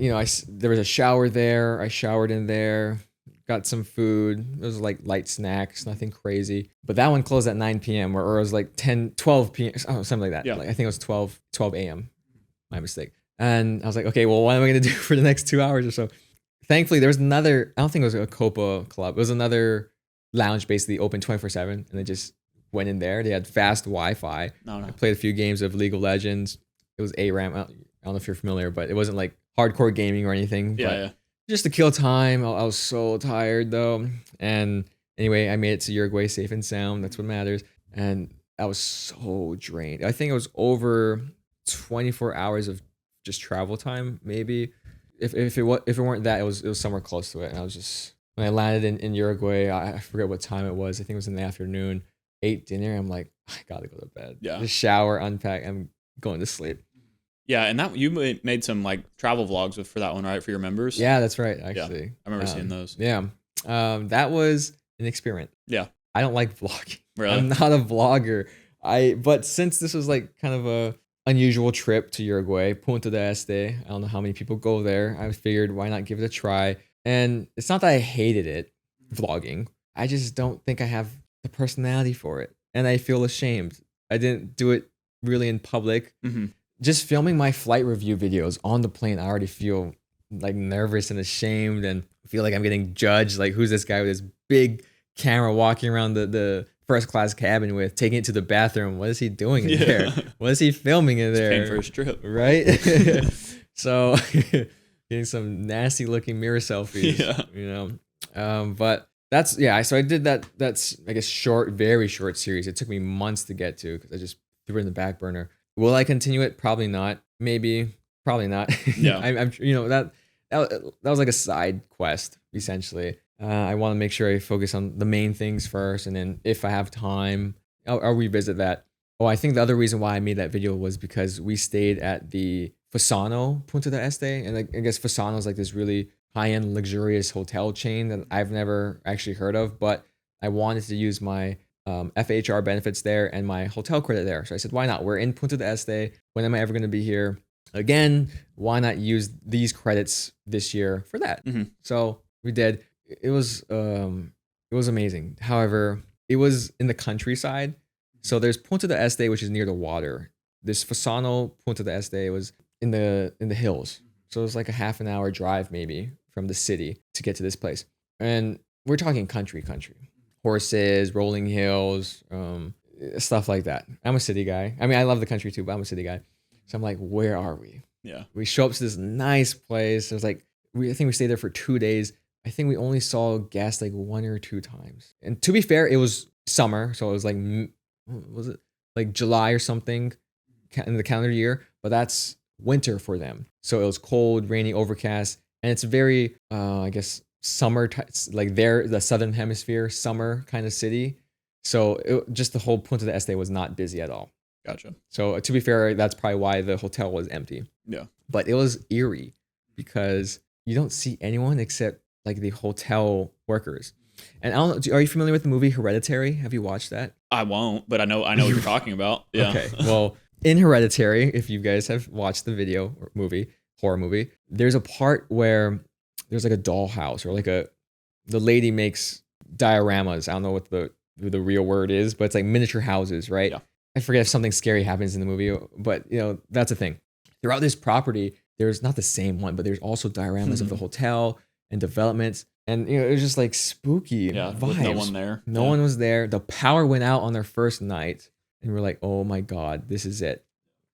there was a shower there. I showered in there, got some food. It was like light snacks, nothing crazy. But that one closed at 9 p.m. or it was like 12 p.m. Oh, something like that. Yeah. Like, I think it was 12 a.m. My mistake. And I was like, okay, well, what am I going to do for the next 2 hours or so? Thankfully, there was another, I don't think it was a Copa Club. It was another lounge basically open 24/7. And I just went in there. They had fast Wi-Fi. No. I played a few games of League of Legends. It was ARAM. I don't know if you're familiar, but it wasn't like hardcore gaming or anything. Yeah. Just to kill time. I was so tired though. And anyway, I made it to Uruguay safe and sound. That's what matters. And I was so drained. I think it was over 24 hours of just travel time, maybe. If it weren't that, it was somewhere close to it. And I was just, when I landed in Uruguay, I forget what time it was. I think it was in the afternoon. Ate dinner. I'm like, I gotta go to bed. Yeah. Just shower, unpack. I'm going to sleep. Yeah, and that you made some like travel vlogs for that one, right? For your members. Yeah, that's right. Actually, yeah, I remember seeing those. Yeah, that was an experiment. Yeah, I don't like vlogging. Really? I'm not a vlogger. But since this was like kind of a unusual trip to Uruguay, Punta del Este, I don't know how many people go there. I figured why not give it a try. And it's not that I hated it, vlogging. I just don't think I have the personality for it, and I feel ashamed. I didn't do it really in public. Just filming my flight review videos on the plane, I already feel like nervous and ashamed and feel like I'm getting judged. Like, who's this guy with this big camera walking around the first class cabin with, taking it to the bathroom? What is he doing in there? What is he filming in there? Paying for his trip. Right? So getting some nasty looking mirror selfies, but that's, so I did that. That's, I guess, very short series. It took me months to get to because I just threw it in the back burner. Will I continue it? Probably not. Maybe. Probably not. Yeah. I'm that was like a side quest essentially. I want to make sure I focus on the main things first, and then if I have time, I'll revisit that. Oh, I think the other reason why I made that video was because we stayed at the Fasano Punta del Este, and I guess Fasano is like this really high-end luxurious hotel chain that I've never actually heard of, but I wanted to use my FHR benefits there and my hotel credit there. So I said, why not? We're in Punta del Este. When am I ever going to be here again? Why not use these credits this year for that? So we did. It was amazing. However, it was in the countryside. So there's Punta del Este, which is near the water. This Fasano Punta del Este was in the hills. So it was like a half an hour drive maybe from the city to get to this place. And we're talking country, horses, rolling hills, stuff like that. I'm a city guy. I mean, I love the country too, but I'm a city guy. So I'm like, where are we? Yeah. We show up to this nice place. It was like, I think we stayed there for 2 days. I think we only saw gas like 1 or 2 times. And to be fair, it was summer. So it was like, was it like July or something in the calendar year? But that's winter for them. So it was cold, rainy, overcast. And it's very, I guess, summer, like the southern hemisphere summer kind of city. So just the whole Punta del Este was not busy at all. Gotcha. So to be fair, that's probably why the hotel was empty. Yeah. But it was eerie because you don't see anyone except like the hotel workers. And I don't know, are you familiar with the movie Hereditary? Have you watched that? I won't, but I know what you're talking about. Yeah. Okay. Well, in Hereditary, if you guys have watched the video or horror movie, there's a part where there's like a dollhouse or like the lady makes dioramas. I don't know what the real word is, but it's like miniature houses, right? Yeah. I forget if something scary happens in the movie, but that's a thing. Throughout this property, there's not the same one, but there's also dioramas of the hotel and developments. And it was just like spooky vibes. With no one there. No one was there. The power went out on their first night, and we're like, oh my God, this is it.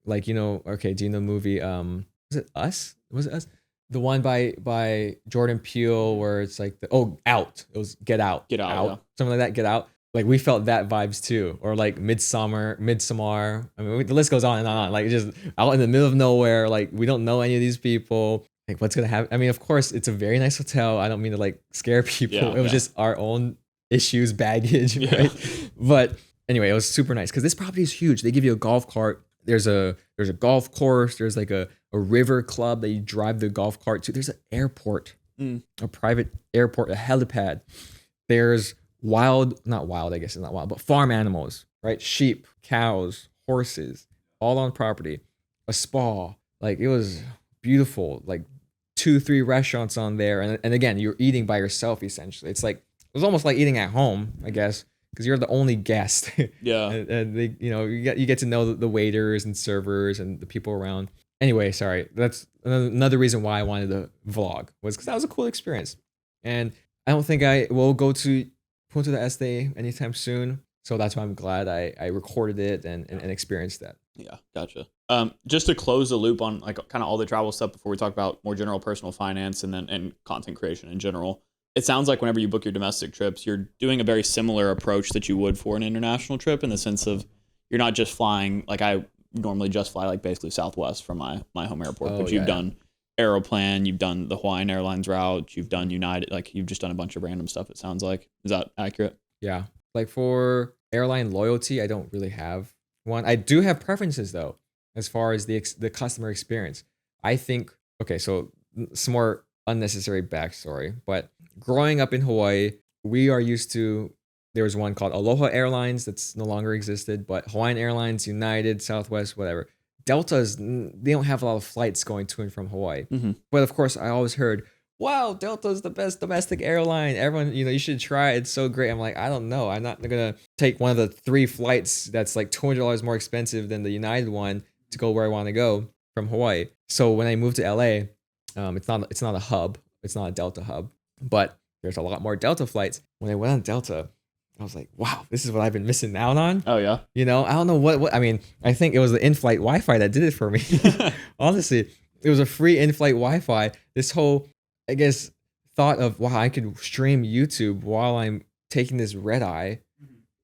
Like, okay, do you know the movie was it Us? Was it Us? The one by Jordan Peele where it's like Out. It was Get Out. Yeah. Something like that, Get Out. Like we felt that vibes too. Or like Midsommar. I mean, the list goes on and on. Like just out in the middle of nowhere. Like we don't know any of these people. Like what's gonna happen? I mean, of course, it's a very nice hotel. I don't mean to like scare people. It was just our own issues, baggage, right? But anyway, it was super nice because this property is huge. They give you a golf cart. There's a golf course. There's like a river club that you drive the golf cart to. There's an airport, a private airport, a helipad. There's not wild, I guess it's not wild, but farm animals, right? Sheep, cows, horses, all on property. A spa. Like it was beautiful. Like 2-3 restaurants on there. And again, you're eating by yourself essentially. It was almost like eating at home, I guess, because you're the only guest. Yeah. and they, you get to know the waiters and servers and the people around. Anyway, sorry. That's another reason why I wanted to vlog was because that was a cool experience. And I don't think I will go to Punta del Este anytime soon. So that's why I'm glad I recorded it and experienced that. Yeah, gotcha. Just to close the loop on like kind of all the travel stuff before we talk about more general personal finance and content creation in general. It sounds like whenever you book your domestic trips, you're doing a very similar approach that you would for an international trip in the sense of you're not just flying, like I normally just fly like basically Southwest from my home airport, but you've done Aeroplan, you've done the Hawaiian Airlines route, you've done United, like you've just done a bunch of random stuff, it sounds like. Is that accurate? Yeah. Like for airline loyalty, I don't really have one. I do have preferences though, as far as the customer experience. I think, okay, so some more unnecessary backstory, but growing up in Hawaii, we are used to, there was one called Aloha Airlines that's no longer existed, but Hawaiian Airlines, United, Southwest, whatever. Deltas, they don't have a lot of flights going to and from Hawaii. Mm-hmm. But of course, I always heard, wow, Delta's the best domestic airline. Everyone, you should try it. It's so great. I'm like, I don't know. I'm not going to take one of the 3 flights that's like $200 more expensive than the United one to go where I want to go from Hawaii. So when I moved to LA, it's not a hub. It's not a Delta hub, but there's a lot more Delta flights. When I went on Delta, I was like, wow, this is what I've been missing out on. Oh, yeah. I don't know what I mean, I think it was the in-flight Wi-Fi that did it for me. Honestly, it was a free in-flight Wi-Fi. This whole, I guess, thought of, wow, I could stream YouTube while I'm taking this red eye,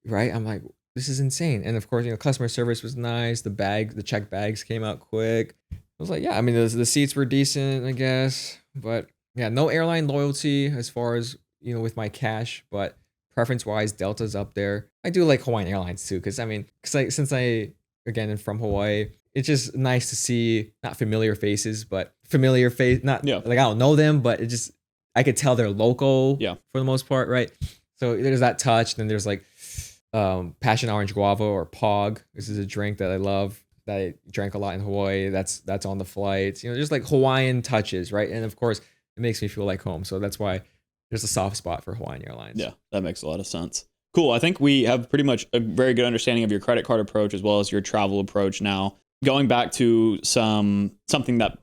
right? I'm like, this is insane. And of course, customer service was nice. The checked bags came out quick. I was like, yeah, I mean, the seats were decent, I guess. But yeah, no airline loyalty as far as, with my cash, but preference-wise, Delta's up there. I do like Hawaiian Airlines too, because since I, again, am from Hawaii, it's just nice to see not familiar faces, but familiar face. Not like I don't know them, but I could tell they're local. Yeah. For the most part, right? So there's that touch. Then there's like passion orange guava or Pog. This is a drink that I love, that I drank a lot in Hawaii. That's on the flights. Just like Hawaiian touches, right? And of course, it makes me feel like home. So that's why there's a soft spot for Hawaiian Airlines. Yeah, that makes a lot of sense. Cool. I think we have pretty much a very good understanding of your credit card approach as well as your travel approach now. going back to something that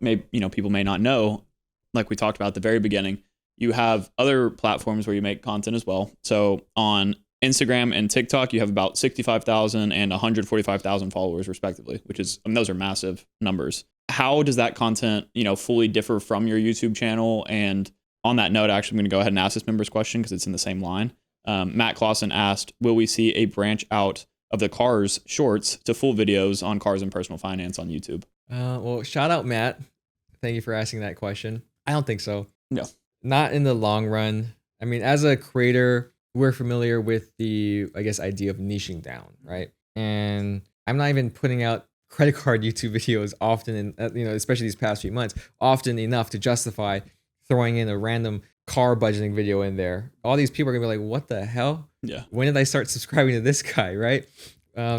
people may not know, like we talked about at the very beginning, you have other platforms where you make content as well. So on Instagram and TikTok, you have about 65,000 and 145,000 followers respectively, which is, those are massive numbers. How does that content, fully differ from your YouTube channel? And on that note, actually, I'm going to go ahead and ask this member's question because it's in the same line. Matt Clausen asked, will we see a branch out of the cars shorts to full videos on cars and personal finance on YouTube? Well, shout out, Matt. Thank you for asking that question. I don't think so. No. Not in the long run. I mean, as a creator, we're familiar with the, I guess, idea of niching down, right? And I'm not even putting out credit card YouTube videos often, especially these past few months, often enough to justify throwing in a random car budgeting video in there. All these people are gonna be like, what the hell? Yeah. When did I start subscribing to this guy, right?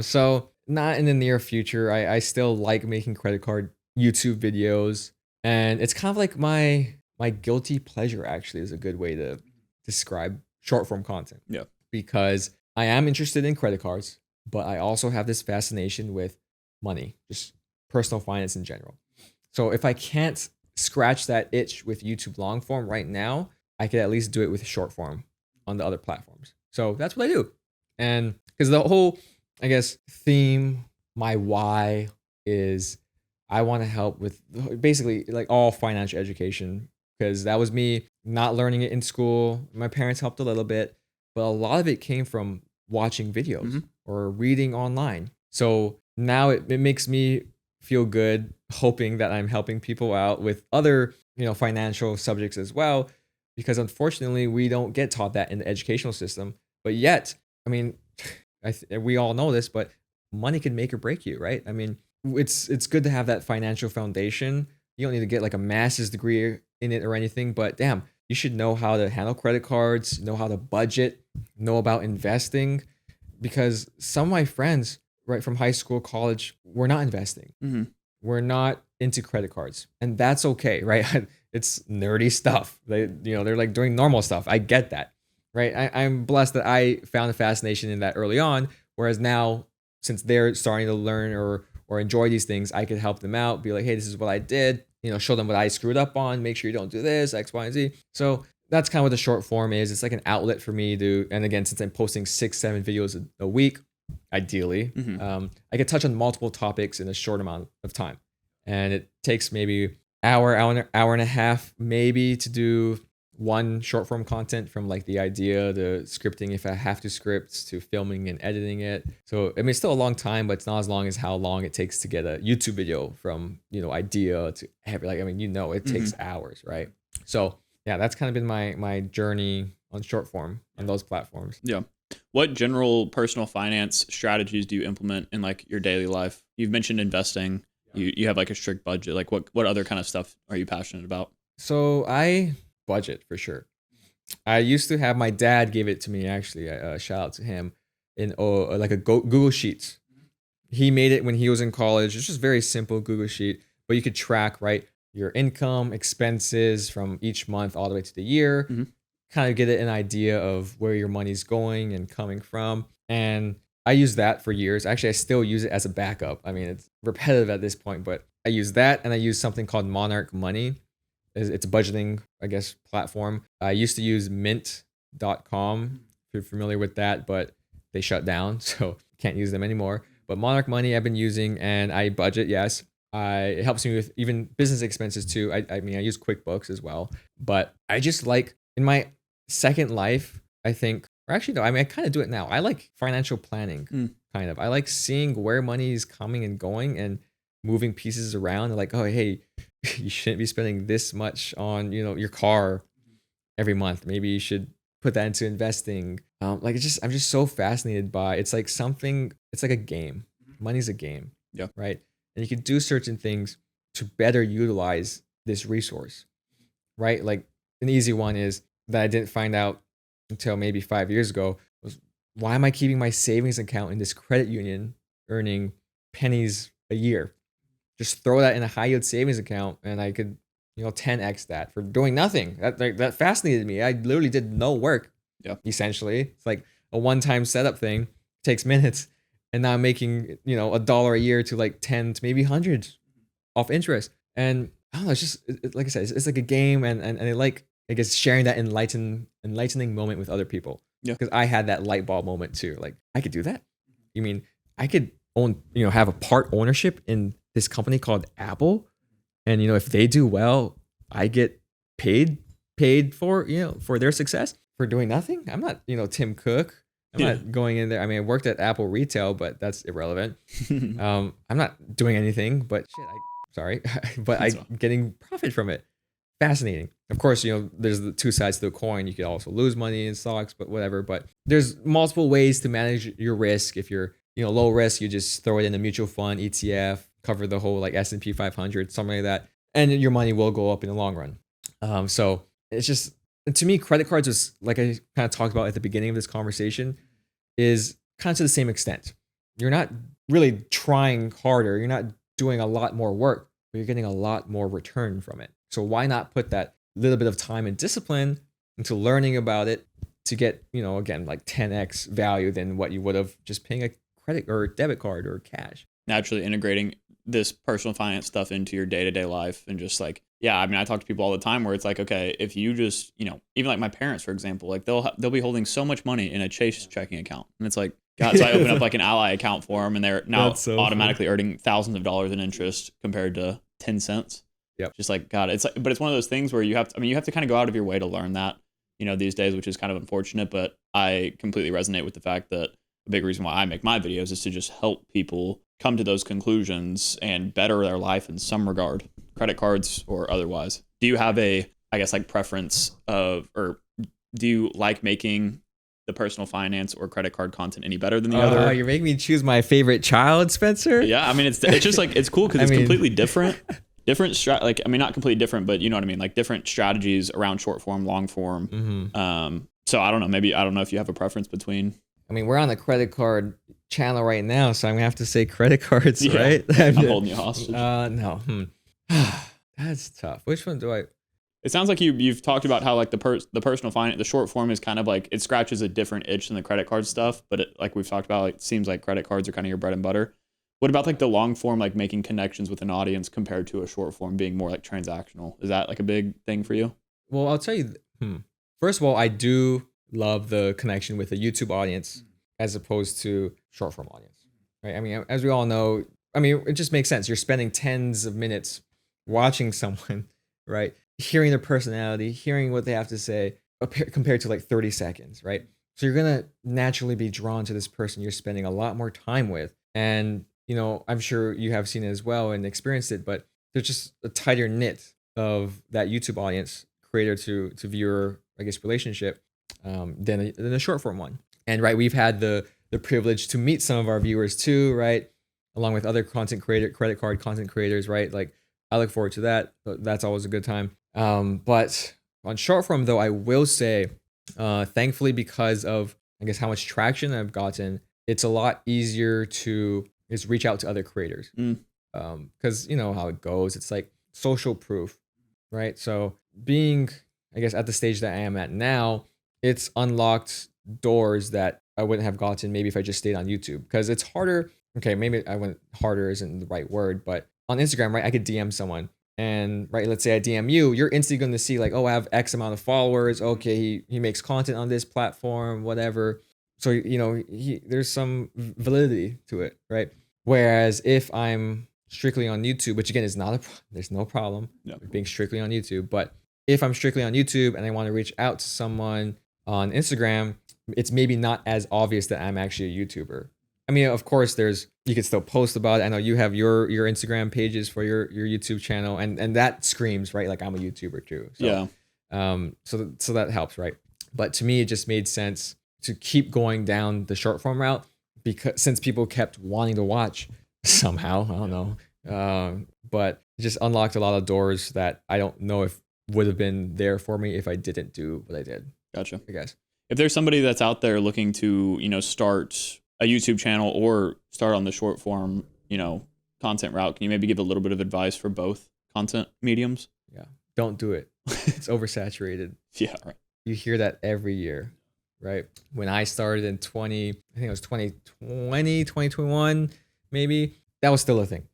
So not in the near future. I still like making credit card YouTube videos. And it's kind of like my guilty pleasure, actually, is a good way to describe short form content. Yeah. Because I am interested in credit cards, but I also have this fascination with money, just personal finance in general. So if I can't scratch that itch with YouTube long form right now, I could at least do it with short form on the other platforms. So that's what I do. And because the whole, I guess, theme, my why is I want to help with basically like all financial education, because that was me not learning it in school. My parents helped a little bit, but a lot of it came from watching videos or reading online. So now it makes me feel good, hoping that I'm helping people out with other, financial subjects as well, because unfortunately we don't get taught that in the educational system. But yet, I mean, we all know this, but money can make or break you, right? I mean, it's good to have that financial foundation. You don't need to get like a master's degree in it or anything, but damn, you should know how to handle credit cards, know how to budget, know about investing, because some of my friends right from high school, college, we're not investing. We're not into credit cards, and that's okay, right? It's nerdy stuff. They're like doing normal stuff. I get that, right? I'm blessed that I found a fascination in that early on, whereas now, since they're starting to learn or enjoy these things, I could help them out, be like, hey, this is what I did, show them what I screwed up on, make sure you don't do this, X, Y, and Z. So that's kind of what the short form is. It's like an outlet for me to, and again, since I'm posting 6-7 videos a week, ideally, I could touch on multiple topics in a short amount of time. And it takes maybe hour and a half, maybe, to do one short form content, from like the idea to scripting if I have to script, to filming and editing it. So I mean, it's still a long time, but it's not as long as how long it takes to get a YouTube video from idea to it takes hours, right? So yeah, that's kind of been my journey on short form on those platforms. Yeah. What general personal finance strategies do you implement in like your daily life? You've mentioned investing. You have like a strict budget. Like what other kind of stuff are you passionate about? So I budget for sure. I used to have, my dad gave it to me, actually. Shout out to him, in like a Google Sheets. He made it when he was in college. It's just very simple Google Sheet, but you could track, right, your income, expenses from each month all the way to the year. Kind of get an idea of where your money's going and coming from. And I used that for years. Actually, I still use it as a backup. I mean, it's repetitive at this point, but I use that, and I use something called Monarch Money. It's a budgeting, I guess, platform. I used to use mint.com, if you're familiar with that, but they shut down, so can't use them anymore. But Monarch Money I've been using, and I budget, yes. It helps me with even business expenses too. I mean, I use QuickBooks as well, but I just like, in my second life, I think, or actually no, I mean, I kind of do it now. I like financial planning, kind of. I like seeing where money is coming and going and moving pieces around. Like, oh, hey, you shouldn't be spending this much on, your car every month. Maybe you should put that into investing. I'm just so fascinated by, it's like a game. Money's a game. Yeah. Right. And you can do certain things to better utilize this resource, right? Like an easy one is that I didn't find out until maybe 5 years ago was, why am I keeping my savings account in this credit union earning pennies a year? Just throw that in a high yield savings account and I could, 10x that for doing nothing. That fascinated me. I literally did no work. Yeah. Essentially, it's like a one-time setup thing. Takes minutes, and now I'm making, $1 a year to like 10 to maybe hundreds off interest. And I don't know, it's just like I said, it's like a game, and I like, I guess, sharing that enlightening moment with other people. Yeah. Because I had that light bulb moment too. Like, I could do that. You mean I could have a part ownership in this company called Apple, and if they do well, I get paid for for their success for doing nothing. I'm not Tim Cook. I'm not going in there. I mean, I worked at Apple retail, but that's irrelevant. I'm not doing anything, but but I'm getting profit from it. Fascinating. Of course, there's the two sides to the coin. You could also lose money in stocks, but whatever. But there's multiple ways to manage your risk. If you're low risk, you just throw it in a mutual fund, ETF, cover the whole like S&P 500, something like that, and your money will go up in the long run. So it's just, to me, credit cards was, like I kind of talked about at the beginning of this conversation, is kind of to the same extent. You're not really trying harder. You're not doing a lot more work, but you're getting a lot more return from it. So why not put that little bit of time and discipline into learning about it to get, again, like 10x value than what you would have just paying a credit or debit card or cash. Naturally integrating this personal finance stuff into your day-to-day life, and just like, yeah, I mean, I talk to people all the time where it's like, okay, if you just, even like my parents, for example, like they'll be holding so much money in a Chase checking account, and it's like, God, so I open up like an Ally account for them, and they're now automatically earning thousands of dollars in interest compared to 10 cents. Yep. Just like, God, but it's one of those things where you have to kind of go out of your way to learn that, these days, which is kind of unfortunate, but I completely resonate with the fact that a big reason why I make my videos is to just help people come to those conclusions and better their life in some regard, credit cards or otherwise. Do you have a, I guess, like preference of, or do you like making the personal finance or credit card content any better than the other? You're making me choose my favorite child, Spencer. Yeah, I mean, it's just like, it's cool because it's completely different. Not completely different, but you know what I mean? Like different strategies around short form, long form. Mm-hmm. So I don't know if you have a preference between. I mean, we're on the credit card channel right now, so I'm gonna have to say credit cards, right? I'm holding you hostage. No. That's tough. Which one do I? It sounds like you've talked about how like the personal finance, the short form is kind of like, it scratches a different itch than the credit card stuff, but like we've talked about, like, it seems like credit cards are kind of your bread and butter. What about like the long form, like making connections with an audience compared to a short form being more like transactional? Is that like a big thing for you? Well, I'll tell you. First of all, I do love the connection with a YouTube audience as opposed to short form audience, right? I mean, as we all know, it just makes sense. You're spending tens of minutes watching someone, right? Hearing their personality, hearing what they have to say, compared to like 30 seconds, right? So you're gonna naturally be drawn to this person you're spending a lot more time with. And I'm sure you have seen it as well and experienced it, but there's just a tighter knit of that YouTube audience, creator to viewer, I guess, relationship than a short form one. And right, we've had the privilege to meet some of our viewers too, right? Along with other credit card content creators, right? Like, I look forward to that. That's always a good time. But on short form though, I will say, thankfully, because of, I guess, how much traction I've gotten, it's a lot easier to just reach out to other creators. Because you know how it goes. It's like social proof, right? So being, I guess, at the stage that I am at now, it's unlocked doors that I wouldn't have gotten maybe if I just stayed on YouTube. Because it's harder. Okay, maybe harder isn't the right word, but on Instagram, right, I could DM someone. And right, let's say I DM you, you're instantly going to see like, oh, I have X amount of followers. Okay, he makes content on this platform, whatever. So, there's some validity to it, right? Whereas if I'm strictly on YouTube, which again is there's no problem being strictly on YouTube. But if I'm strictly on YouTube and I want to reach out to someone on Instagram, it's maybe not as obvious that I'm actually a YouTuber. I mean, of course, you can still post about it. I know you have your Instagram pages for your YouTube channel, and that screams, right, like I'm a YouTuber too. So, yeah. So that helps, right? But to me, it just made sense to keep going down the short form route because since people kept wanting to watch somehow, I don't know, but it just unlocked a lot of doors that I don't know if would have been there for me if I didn't do what I did. Gotcha. I guess. If there's somebody that's out there looking to, start a YouTube channel or start on the short form, content route, can you maybe give a little bit of advice for both content mediums? Yeah. Don't do it. It's oversaturated. Yeah, right. You hear that every year, right? When I started in I think it was 2020, 2021, maybe, that was still a thing.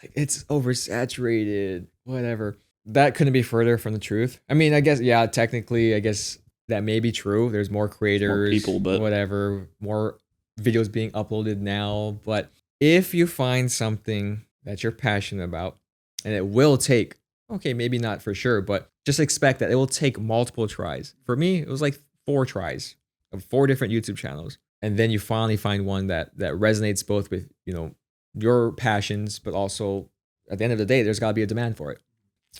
Like, it's oversaturated, whatever. That couldn't be further from the truth. I mean, I guess, yeah, technically, I guess that may be true. There's more creators, more people, but whatever, more videos being uploaded now. But if you find something that you're passionate about, and it will take, okay, maybe not for sure, but just expect that it will take multiple tries. For me, it was like 4 tries of 4 different YouTube channels. And then you finally find one that resonates both with, your passions, but also at the end of the day, there's got to be a demand for it.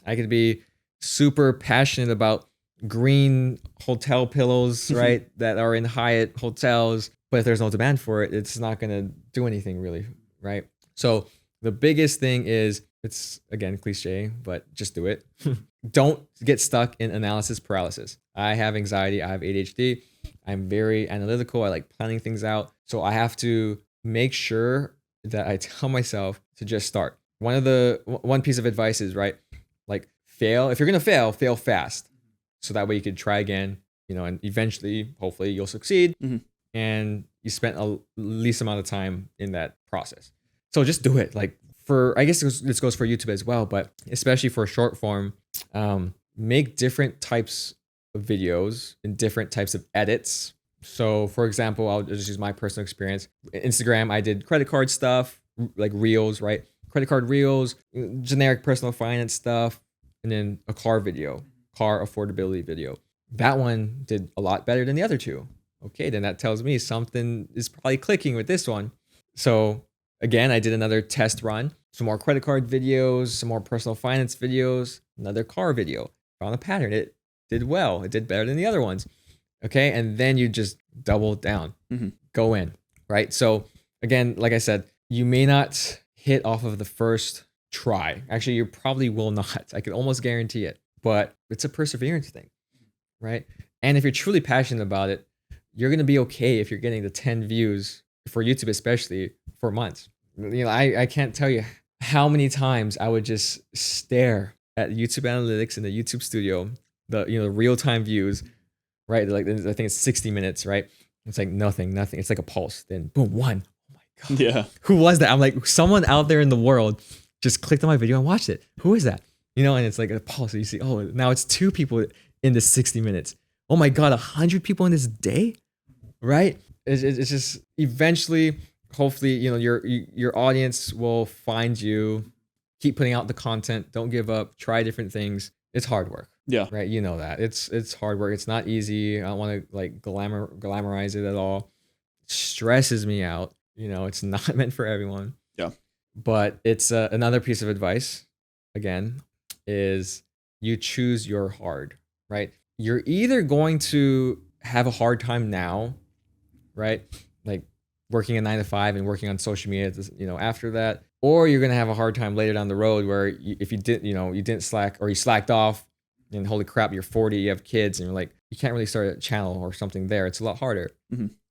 I could be super passionate about green hotel pillows, right, that are in Hyatt hotels, but if there's no demand for it, it's not going to do anything really, right? So the biggest thing is, it's again cliche, but just do it. Don't get stuck in analysis paralysis. I have anxiety, I have ADHD. I'm very analytical. I like planning things out. So I have to make sure that I tell myself to just start. One piece of advice is, right, like, fail. If you're going to fail fast. So that way you could try again, and eventually, hopefully you'll succeed. And you spent a least amount of time in that process. So just do it. Like, I guess this goes for YouTube as well, but especially for short form, make different types of videos and different types of edits. So for example, I'll just use my personal experience. Instagram, I did credit card stuff, like reels, right? Credit card reels, generic personal finance stuff, and then a car affordability video. That one did a lot better than the other 2. Okay, then that tells me something is probably clicking with this one. So again, I did another test run, some more credit card videos, some more personal finance videos, another car video. Found a pattern. It did well. It did better than the other ones. Okay, and then you just double down, go in, right? So again, like I said, you may not hit off of the first try. Actually, you probably will not. I can almost guarantee it, but it's a perseverance thing, right? And if you're truly passionate about it, you're going to be okay if you're getting the 10 views for YouTube, especially for months. I can't tell you how many times I would just stare at YouTube analytics in the YouTube studio, the real-time views, right? Like, I think it's 60 minutes, right? It's like nothing. It's like a pulse. Then boom, 1. Oh my God. Yeah. Who was that? I'm like, someone out there in the world just clicked on my video and watched it. Who is that? And it's like a pulse. You see, oh, now it's 2 people in this 60 minutes. Oh my God, 100 people in this day, right? It's just eventually, hopefully, your audience will find you. Keep putting out the content. Don't give up. Try different things. It's hard work. Yeah. Right. You know that. It's hard work. It's not easy. I don't want to like glamorize it at all. It stresses me out. It's not meant for everyone. Yeah. But it's another piece of advice, again, is you choose your hard, right? You're either going to have a hard time now, right? Like working a 9 to 5 and working on social media, after that, or you're going to have a hard time later down the road where if you didn't slack, or you slacked off, and holy crap, you're 40, you have kids, and you're like, you can't really start a channel or something there. It's a lot harder.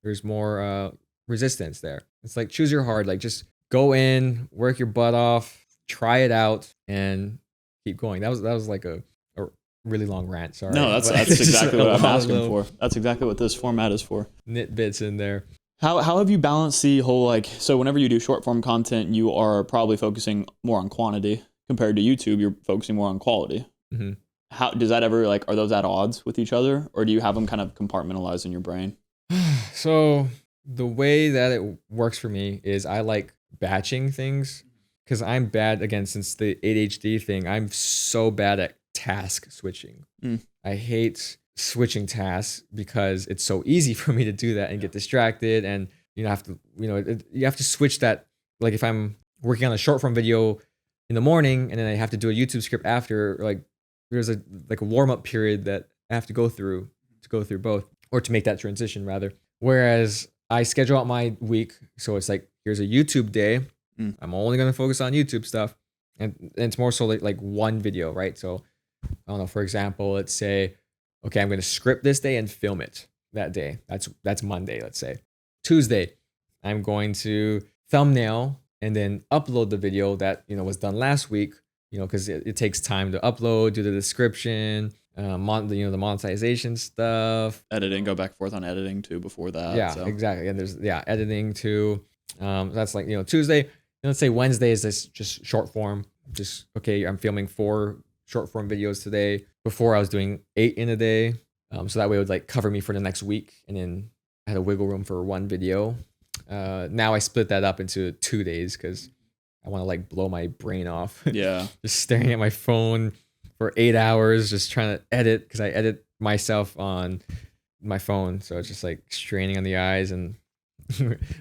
There's more resistance there. It's like, choose your hard, like just go in, work your butt off, try it out, and keep going. That was like a really long rant. Sorry. No, that's exactly what I'm asking for. That's exactly what this format is for. Nitbits in there. How have you balanced the whole, so whenever you do short form content, you are probably focusing more on quantity compared to YouTube, you're focusing more on quality. How does that ever, are those at odds with each other, or do you have them kind of compartmentalized in your brain? So the way that it works for me is I like batching things, because I'm bad, again, since the ADHD thing, I'm so bad at task switching. I hate switching tasks because it's so easy for me to do that and get distracted, and you have to switch that. Like if I'm working on a short form video in the morning and then I have to do a YouTube script after, like there's a warm up period that I have to go through both, or to make that transition rather. Whereas I schedule out my week, so it's like, here's a YouTube day. I'm only going to focus on YouTube stuff, and it's more so like one video, right? So I don't know, for example, let's say, okay, I'm going to script this day and film it that day. That's Monday, let's say. Tuesday, I'm going to thumbnail and then upload the video that was done last week because it takes time to upload, do the description, the monetization stuff. Editing, go back and forth on editing too before that. Yeah, so. exactly. And there's editing too. That's like Tuesday. Let's say Wednesday is this just short form. Just okay, I'm filming 4 short form videos today. Before I was doing 8 in a day. So that way it would like cover me for the next week, and then I had a wiggle room for 1 video. Now I split that up into 2 days because I want to like blow my brain off. Yeah. Just staring at my phone for 8 hours, just trying to edit, because I edit myself on my phone. So it's just like straining on the eyes and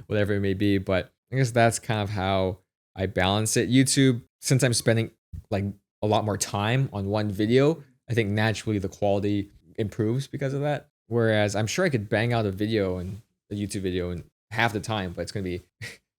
whatever it may be. But I guess that's kind of how I balance it. YouTube, since I'm spending like a lot more time on one video, I think naturally the quality improves because of that. Whereas I'm sure I could bang out a YouTube video in half the time, but it's going to be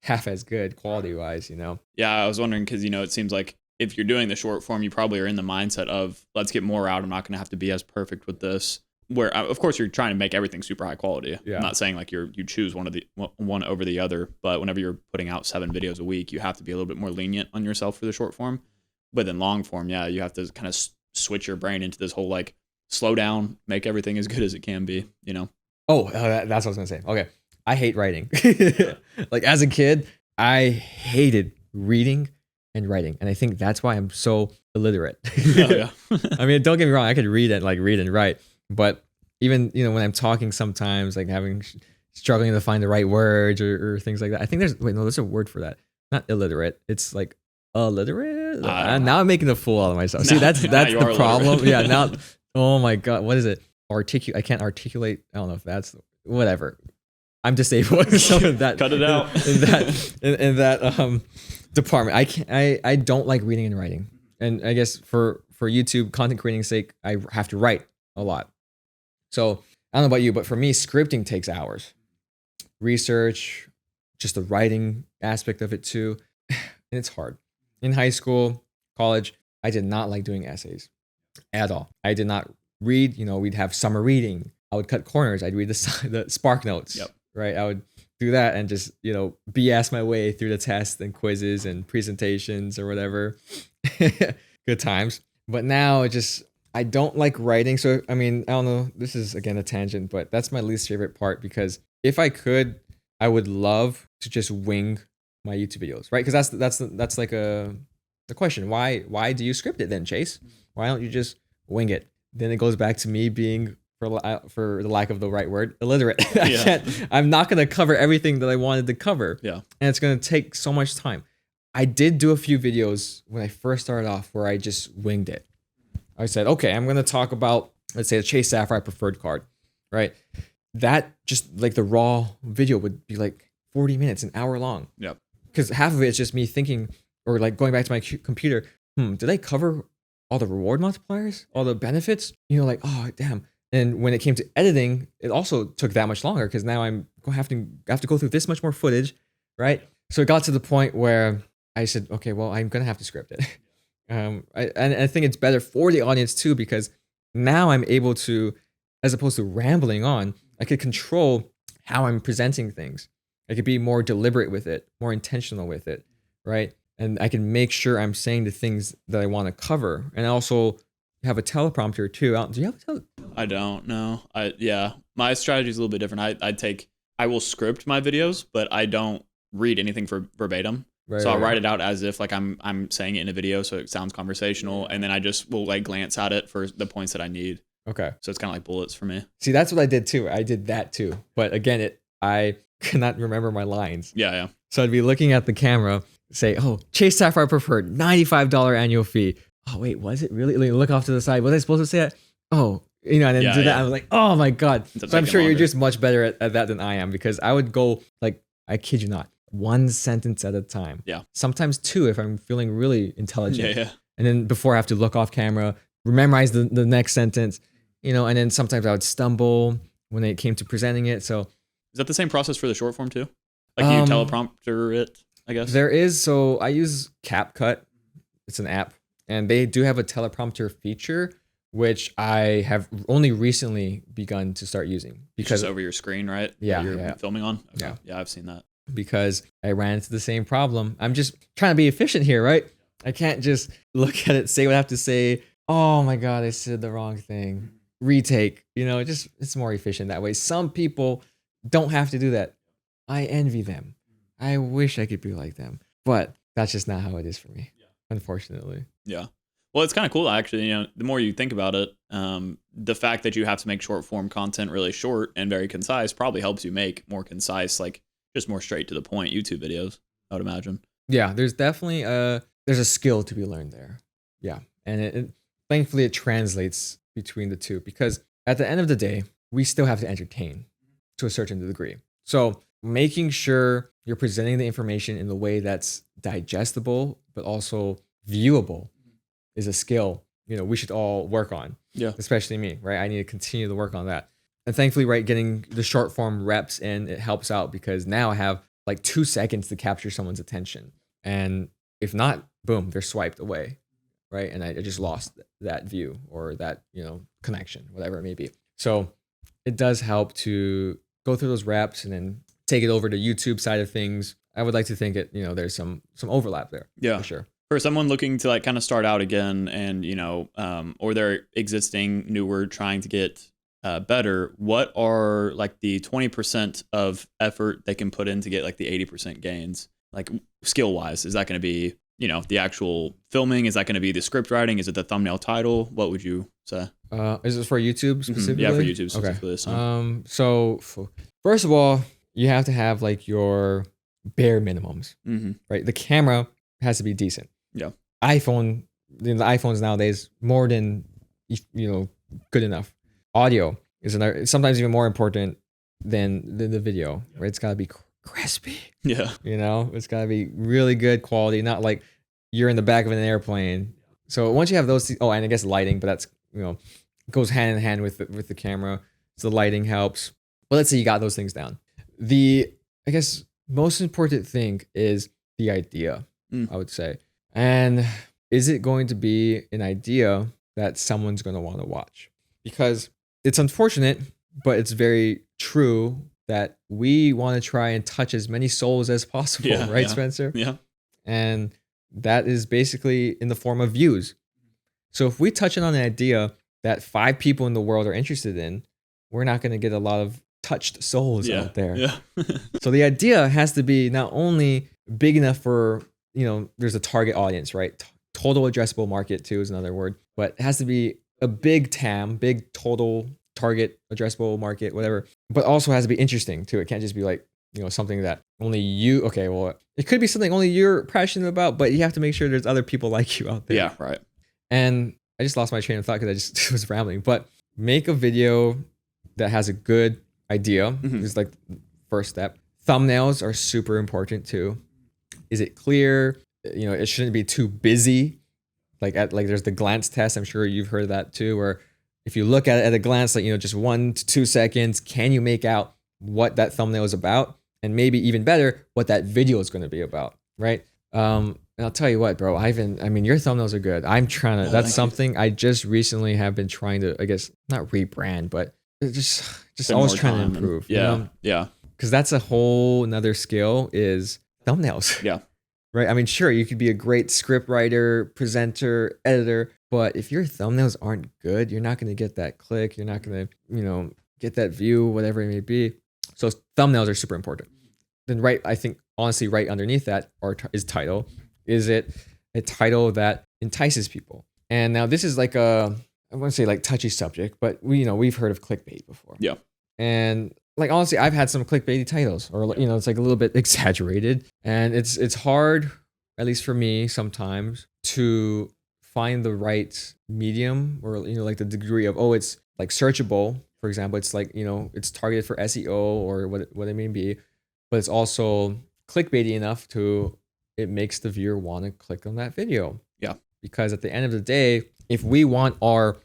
half as good quality wise, Yeah, I was wondering because, it seems like if you're doing the short form, you probably are in the mindset of let's get more out. I'm not going to have to be as perfect with this. Where, of course, you're trying to make everything super high quality. Yeah. I'm not saying like you choose one over the other, but whenever you're putting out 7 videos a week, you have to be a little bit more lenient on yourself for the short form. But then long form, yeah, you have to kind of switch your brain into this whole like slow down, make everything as good as it can be, Oh, that's what I was going to say. Okay. I hate writing. Like as a kid, I hated reading and writing. And I think that's why I'm so illiterate. Oh, yeah. I mean, don't get me wrong. I could read and write. But even, when I'm talking sometimes, like struggling to find the right words or things like that. I think there's a word for that. Not illiterate. It's like illiterate. Now I'm making a fool out of myself. See, that's the problem. Yeah. Now, oh my God. What is it? I can't articulate. I don't know if that's whatever. I'm disabled. So that cut it out in that department. I don't like reading and writing. And I guess for YouTube content creating sake, I have to write a lot. So I don't know about you, but for me, scripting takes hours. Research, just the writing aspect of it too. And it's hard. In high school, college, I did not like doing essays at all. I did not read. We'd have summer reading. I would cut corners. I'd read the Spark Notes. Yep. Right. I would do that and just, BS my way through the tests and quizzes and presentations or whatever. Good times. But now I don't like writing. So, I mean, I don't know. This is, again, a tangent, but that's my least favorite part, because if I could, I would love to just wing my YouTube videos, right? Because that's like the question. Why do you script it then, Chase? Why don't you just wing it? Then it goes back to me being, for the lack of the right word, illiterate. I'm not going to cover everything that I wanted to cover. Yeah. And it's going to take so much time. I did do a few videos when I first started off where I just winged it. I said, okay, I'm going to talk about, let's say, the Chase Sapphire preferred card, right? That just like the raw video would be like 40 minutes, an hour long. Yep. Because half of it is just me thinking, or like going back to my computer, did I cover all the reward multipliers, all the benefits? Like, oh, damn. And when it came to editing, it also took that much longer, because now I'm going to have to go through this much more footage, right? So it got to the point where I said, okay, well, I'm going to have to script it. I think it's better for the audience too, because now I'm able to, as opposed to rambling on, I could control how I'm presenting things. I could be more deliberate with it, more intentional with it, right? And I can make sure I'm saying the things that I want to cover. And I also have a teleprompter too. Do you have a teleprompter? I don't know. My strategy is a little bit different. I will script my videos, but I don't read anything for verbatim. Right, so I'll write it out as if like I'm saying it in a video, so it sounds conversational, and then I just will like glance at it for the points that I need. Okay. So it's kind of like bullets for me. See, that's what I did too. I did that too. But again, I cannot remember my lines. Yeah. So I'd be looking at the camera, say, oh, Chase Sapphire preferred, $95 annual fee. Oh, wait, was it really? Like, look off to the side. Was I supposed to say that? Oh, and then do that. I was like, oh my God. So I'm sure you're just much better at that than I am, because I would go like, I kid you not, 1 sentence at a time. Yeah. Sometimes 2 if I'm feeling really intelligent. Yeah. And then before I have to look off camera, memorize the next sentence, and then sometimes I would stumble when it came to presenting it. So is that the same process for the short form too? Like you teleprompter it, I guess? There is. So I use CapCut. It's an app, and they do have a teleprompter feature, which I have only recently begun to start using. Because over your screen, right? Yeah. You're filming on? Okay. Yeah. Yeah, I've seen that. Because I ran into the same problem. I'm just trying to be efficient here, right? I can't just look at it, say what I have to say. Oh my God, I said the wrong thing. Retake, it's more efficient that way. Some people don't have to do that. I envy them. I wish I could be like them, but that's just not how it is for me, unfortunately. Yeah. Well, it's kind of cool, actually. The more you think about it, the fact that you have to make short form content really short and very concise probably helps you make more concise, like just more straight to the point YouTube videos, I would imagine. Yeah, there's definitely there's a skill to be learned there. Yeah, and thankfully it translates between the two, because at the end of the day, we still have to entertain to a certain degree. So making sure you're presenting the information in a way that's digestible but also viewable is a skill we should all work on. Yeah. Especially me, right? I need to continue to work on that. And thankfully, right, getting the short form reps in, it helps out, because now I have like 2 seconds to capture someone's attention. And if not, boom, they're swiped away, right? And I just lost that view or that, connection, whatever it may be. So it does help to go through those reps and then take it over to YouTube side of things. I would like to think there's some overlap there. Yeah, for sure. For someone looking to like kind of start out again and, or they're existing, newer, trying to get better, what are like the 20% of effort they can put in to get like the 80% gains? Like skill wise, is that going to be, the actual filming? Is that going to be the script writing? Is it the thumbnail title? What would you say? Is this for YouTube specifically? Yeah, for YouTube specifically. Okay. So first of all, you have to have like your bare minimums, right? The camera has to be decent. Yeah. The iPhones nowadays, more than, good enough. Audio is sometimes even more important than the video, right? It's got to be crispy. Yeah. It's got to be really good quality, not like you're in the back of an airplane. So once you have those, and I guess lighting, but that's, goes hand in hand with the camera. So the lighting helps. But let's say you got those things down. I guess, most important thing is the idea, I would say. And is it going to be an idea that someone's going to want to watch? Because it's unfortunate, but it's very true that we want to try and touch as many souls as possible, right, Spencer? Yeah. And that is basically in the form of views. So if we touch on an idea that 5 people in the world are interested in, we're not going to get a lot of touched souls out there. Yeah. So the idea has to be not only big enough for, there's a target audience, right? Total addressable market too is another word, but it has to be a big TAM, big total target addressable market, whatever, but also has to be interesting too. It can't just be like, something that only you, it could be something only you're passionate about, but you have to make sure there's other people like you out there. Yeah, right. And I just lost my train of thought because I just was rambling, but make a video that has a good idea is like first step. Thumbnails are super important too. Is it clear? It shouldn't be too busy. Like there's the glance test. I'm sure you've heard of that too, where if you look at it at a glance, like, just 1 to 2 seconds, can you make out what that thumbnail is about? And maybe even better, what that video is going to be about, right? And I'll tell you what, bro, your thumbnails are good. I'm trying to, that's something I just recently have been trying to, I guess, not rebrand, but just always trying to improve. Yeah. Because that's a whole another skill is thumbnails. Yeah. Right? Sure, you could be a great script writer, presenter, editor, but if your thumbnails aren't good, you're not going to get that click. You're not going to, get that view, whatever it may be. So thumbnails are super important. Then I think honestly, right underneath that is title. Is it a title that entices people? And now this is like I wouldn't say like touchy subject, but we've heard of clickbait before. Yeah. And like, honestly, I've had some clickbaity titles, or it's like a little bit exaggerated, and it's hard, at least for me sometimes, to find the right medium, or like the degree of, it's like searchable, for example. It's like, it's targeted for SEO or what it may be, but it's also clickbaity enough to it makes the viewer want to click on that video. Yeah. Because at the end of the day, if we want our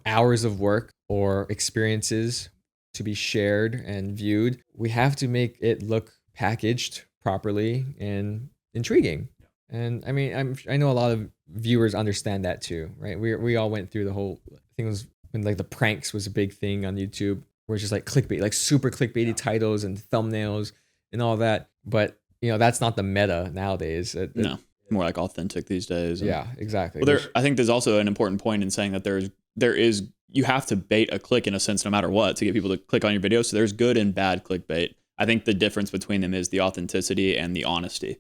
hours of work or experiences to be shared and viewed, we have to make it look packaged properly and intriguing. And I know a lot of viewers understand that too, right? We all went through the whole thing was when like the pranks was a big thing on YouTube, where it's just like clickbait, like super clickbaity titles and thumbnails and all that. But that's not the meta nowadays. No. more like authentic these days. And, Yeah, exactly. well, I think there's also an important point in saying that there is you have to bait a click in a sense, no matter what, to get people to click on your video. So there's good and bad clickbait. I think the difference between them is the authenticity and the honesty.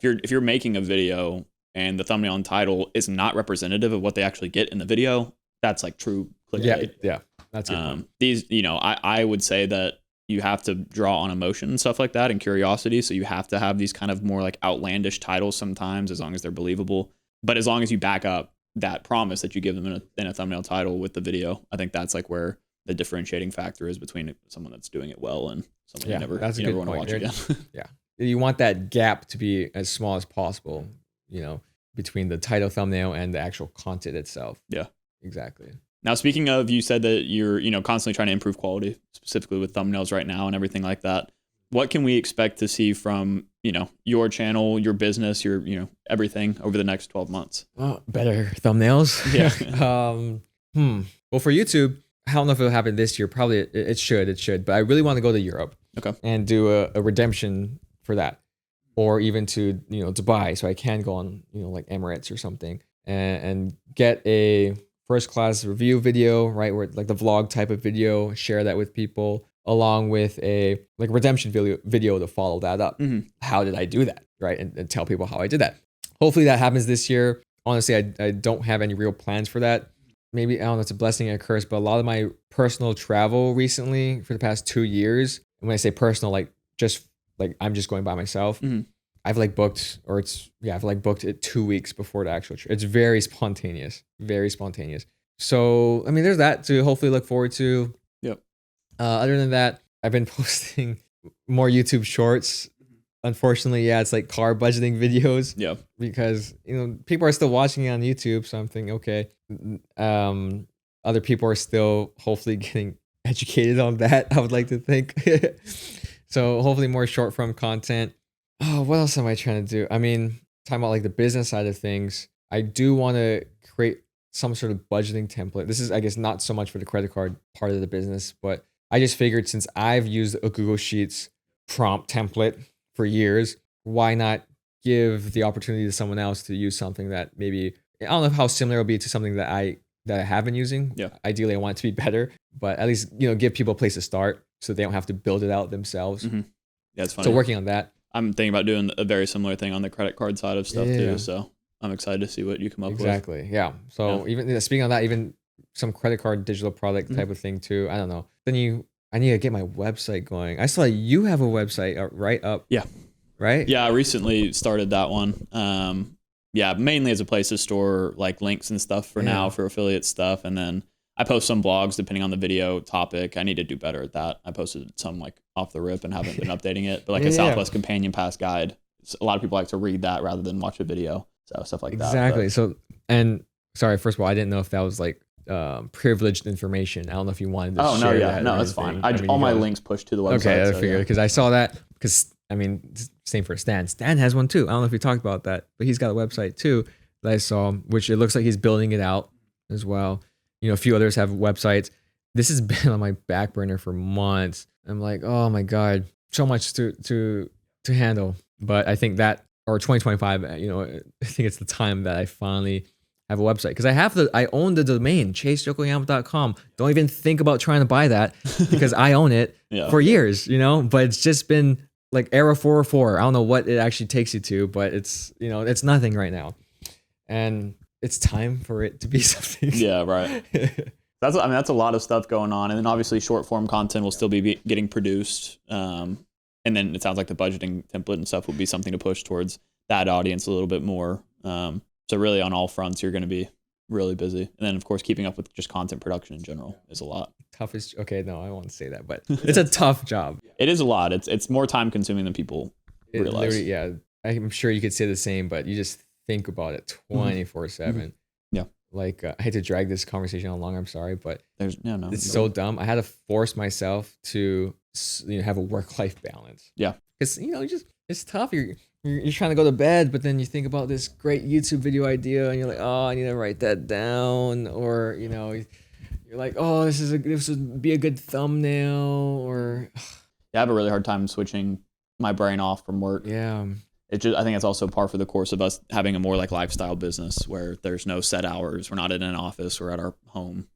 If you're making a video and the thumbnail and title is not representative of what they actually get in the video, that's like true clickbait. Yeah, that's a good point. These, I would say that you have to draw on emotion and stuff like that and curiosity. So you have to have these kind of more like outlandish titles sometimes, as long as they're believable. But as long as you back up that promise that you give them in a thumbnail title with the video, I think that's like where the differentiating factor is between someone that's doing it well and someone you never want to watch again. Yeah. You want that gap to be as small as possible, between the title, thumbnail, and the actual content itself. Yeah. Exactly. Now, speaking of, you said that you're, constantly trying to improve quality, specifically with thumbnails right now and everything like that. What can we expect to see from, your channel, your business, your, everything over the next 12 months? Better thumbnails. Yeah. Well, for YouTube, I don't know if it'll happen this year. Probably it should. But I really want to go to Europe. Okay. And do a redemption for that, or even to Dubai, so I can go on like Emirates or something, and get a first class review video, right, where like the vlog type of video, share that with people, along with a like redemption video to follow that up. Mm-hmm. How did I do that, right, and tell people how I did that. Hopefully that happens this year. Honestly, I don't have any real plans for that. Maybe, I don't know, it's a blessing and a curse, but a lot of my personal travel recently for the past 2 years, and when I say personal, like just like I'm just going by myself, mm-hmm. I've booked it 2 weeks before the actual trip. It's very spontaneous. So, I mean, there's that to hopefully look forward to. Yep. Other than that, I've been posting more YouTube shorts. Unfortunately, it's like car budgeting videos. Yeah. Because, people are still watching it on YouTube. So I'm thinking, okay, other people are still hopefully getting educated on that, I would like to think. So hopefully more short form content. Oh, what else am I trying to do? I mean, talking about like the business side of things, I do want to create some sort of budgeting template. This is, I guess, not so much for the credit card part of the business, but I just figured since I've used a Google Sheets prompt template for years, why not give the opportunity to someone else to use something that maybe, I don't know how similar it'll be to something that I have been using. Yeah. Ideally, I want it to be better, but at least, give people a place to start so they don't have to build it out themselves. Mm-hmm. Yeah, it's funny. So working on that. I'm thinking about doing a very similar thing on the credit card side of stuff too. So I'm excited to see what you come up with. Exactly. Yeah. So even speaking of that, even some credit card digital product type of thing too. I don't know. Then I need to get my website going. I saw you have a website right up. Yeah. Right? Yeah, I recently started that one. Mainly as a place to store like links and stuff for now for affiliate stuff. And then I post some blogs depending on the video topic. I need to do better at that. I posted some like off the rip and haven't been updating it. But like a Southwest Companion Pass guide, a lot of people like to read that rather than watch a video. So stuff like that. Exactly. So, and sorry, first of all, I didn't know if that was like privileged information. I don't know if you wanted to share that. No, it's fine. All my links push to the website. Okay, I figured because I saw that because I mean, same for Stan. Stan has one too. I don't know if we talked about that, but he's got a website too that I saw, which it looks like he's building it out as well. A few others have websites. This has been on my back burner for months. I'm like, oh my God, so much to handle. But I think that, or 2025, I think it's the time that I finally have a website, because I own the domain, chaseyokoyama.com. Don't even think about trying to buy that because I own it for years, but it's just been like error 404. I don't know what it actually takes you to, but it's, it's nothing right now. And it's time for it to be something. Yeah, right. That's a lot of stuff going on. And then obviously short form content will still be getting produced. And then it sounds like the budgeting template and stuff will be something to push towards that audience a little bit more. So really on all fronts, you're going to be really busy. And then of course, keeping up with just content production in general is a lot. Toughest. Okay, no, I won't say that, but it's a tough job. It is a lot. It's more time consuming than people realize. Yeah, I'm sure you could say the same, but you just think about it 24/7. Mm-hmm. Yeah. Like I hate to drag this conversation on long. I'm sorry, but no. It's so dumb. I had to force myself to have a work-life balance. Yeah. Because it's tough. You're trying to go to bed, but then you think about this great YouTube video idea, and you're like, oh, I need to write that down, or you're like, oh, this would be a good thumbnail, or I have a really hard time switching my brain off from work. Yeah. I think it's also par for the course of us having a more like lifestyle business where there's no set hours. We're not in an office. We're at our home,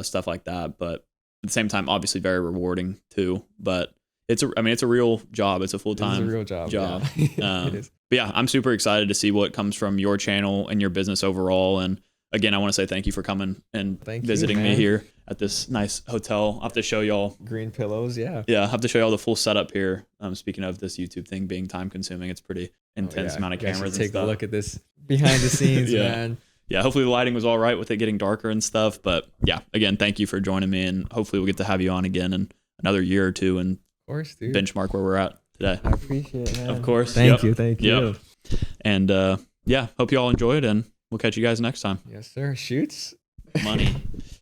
stuff like that. But at the same time, obviously very rewarding too. But it's a real job. It's a full-time It's a real job. Yeah. It is. But yeah, I'm super excited to see what comes from your channel and your business overall. And again, I want to say thank you for coming and visiting me here at this nice hotel. I'll have to show y'all green pillows. Yeah. Yeah, I'll have to show y'all the full setup here. Speaking of this YouTube thing being time consuming, it's pretty intense amount of cameras and stuff. Take a look at this behind the scenes, man. Yeah, hopefully the lighting was all right with it getting darker and stuff. But yeah, again, thank you for joining me, and hopefully we'll get to have you on again in another year or two and of course, dude. Benchmark where we're at today. I appreciate it, man. Of course. Thank you. And hope you all enjoyed, and we'll catch you guys next time. Yes, sir. Shoots. Money.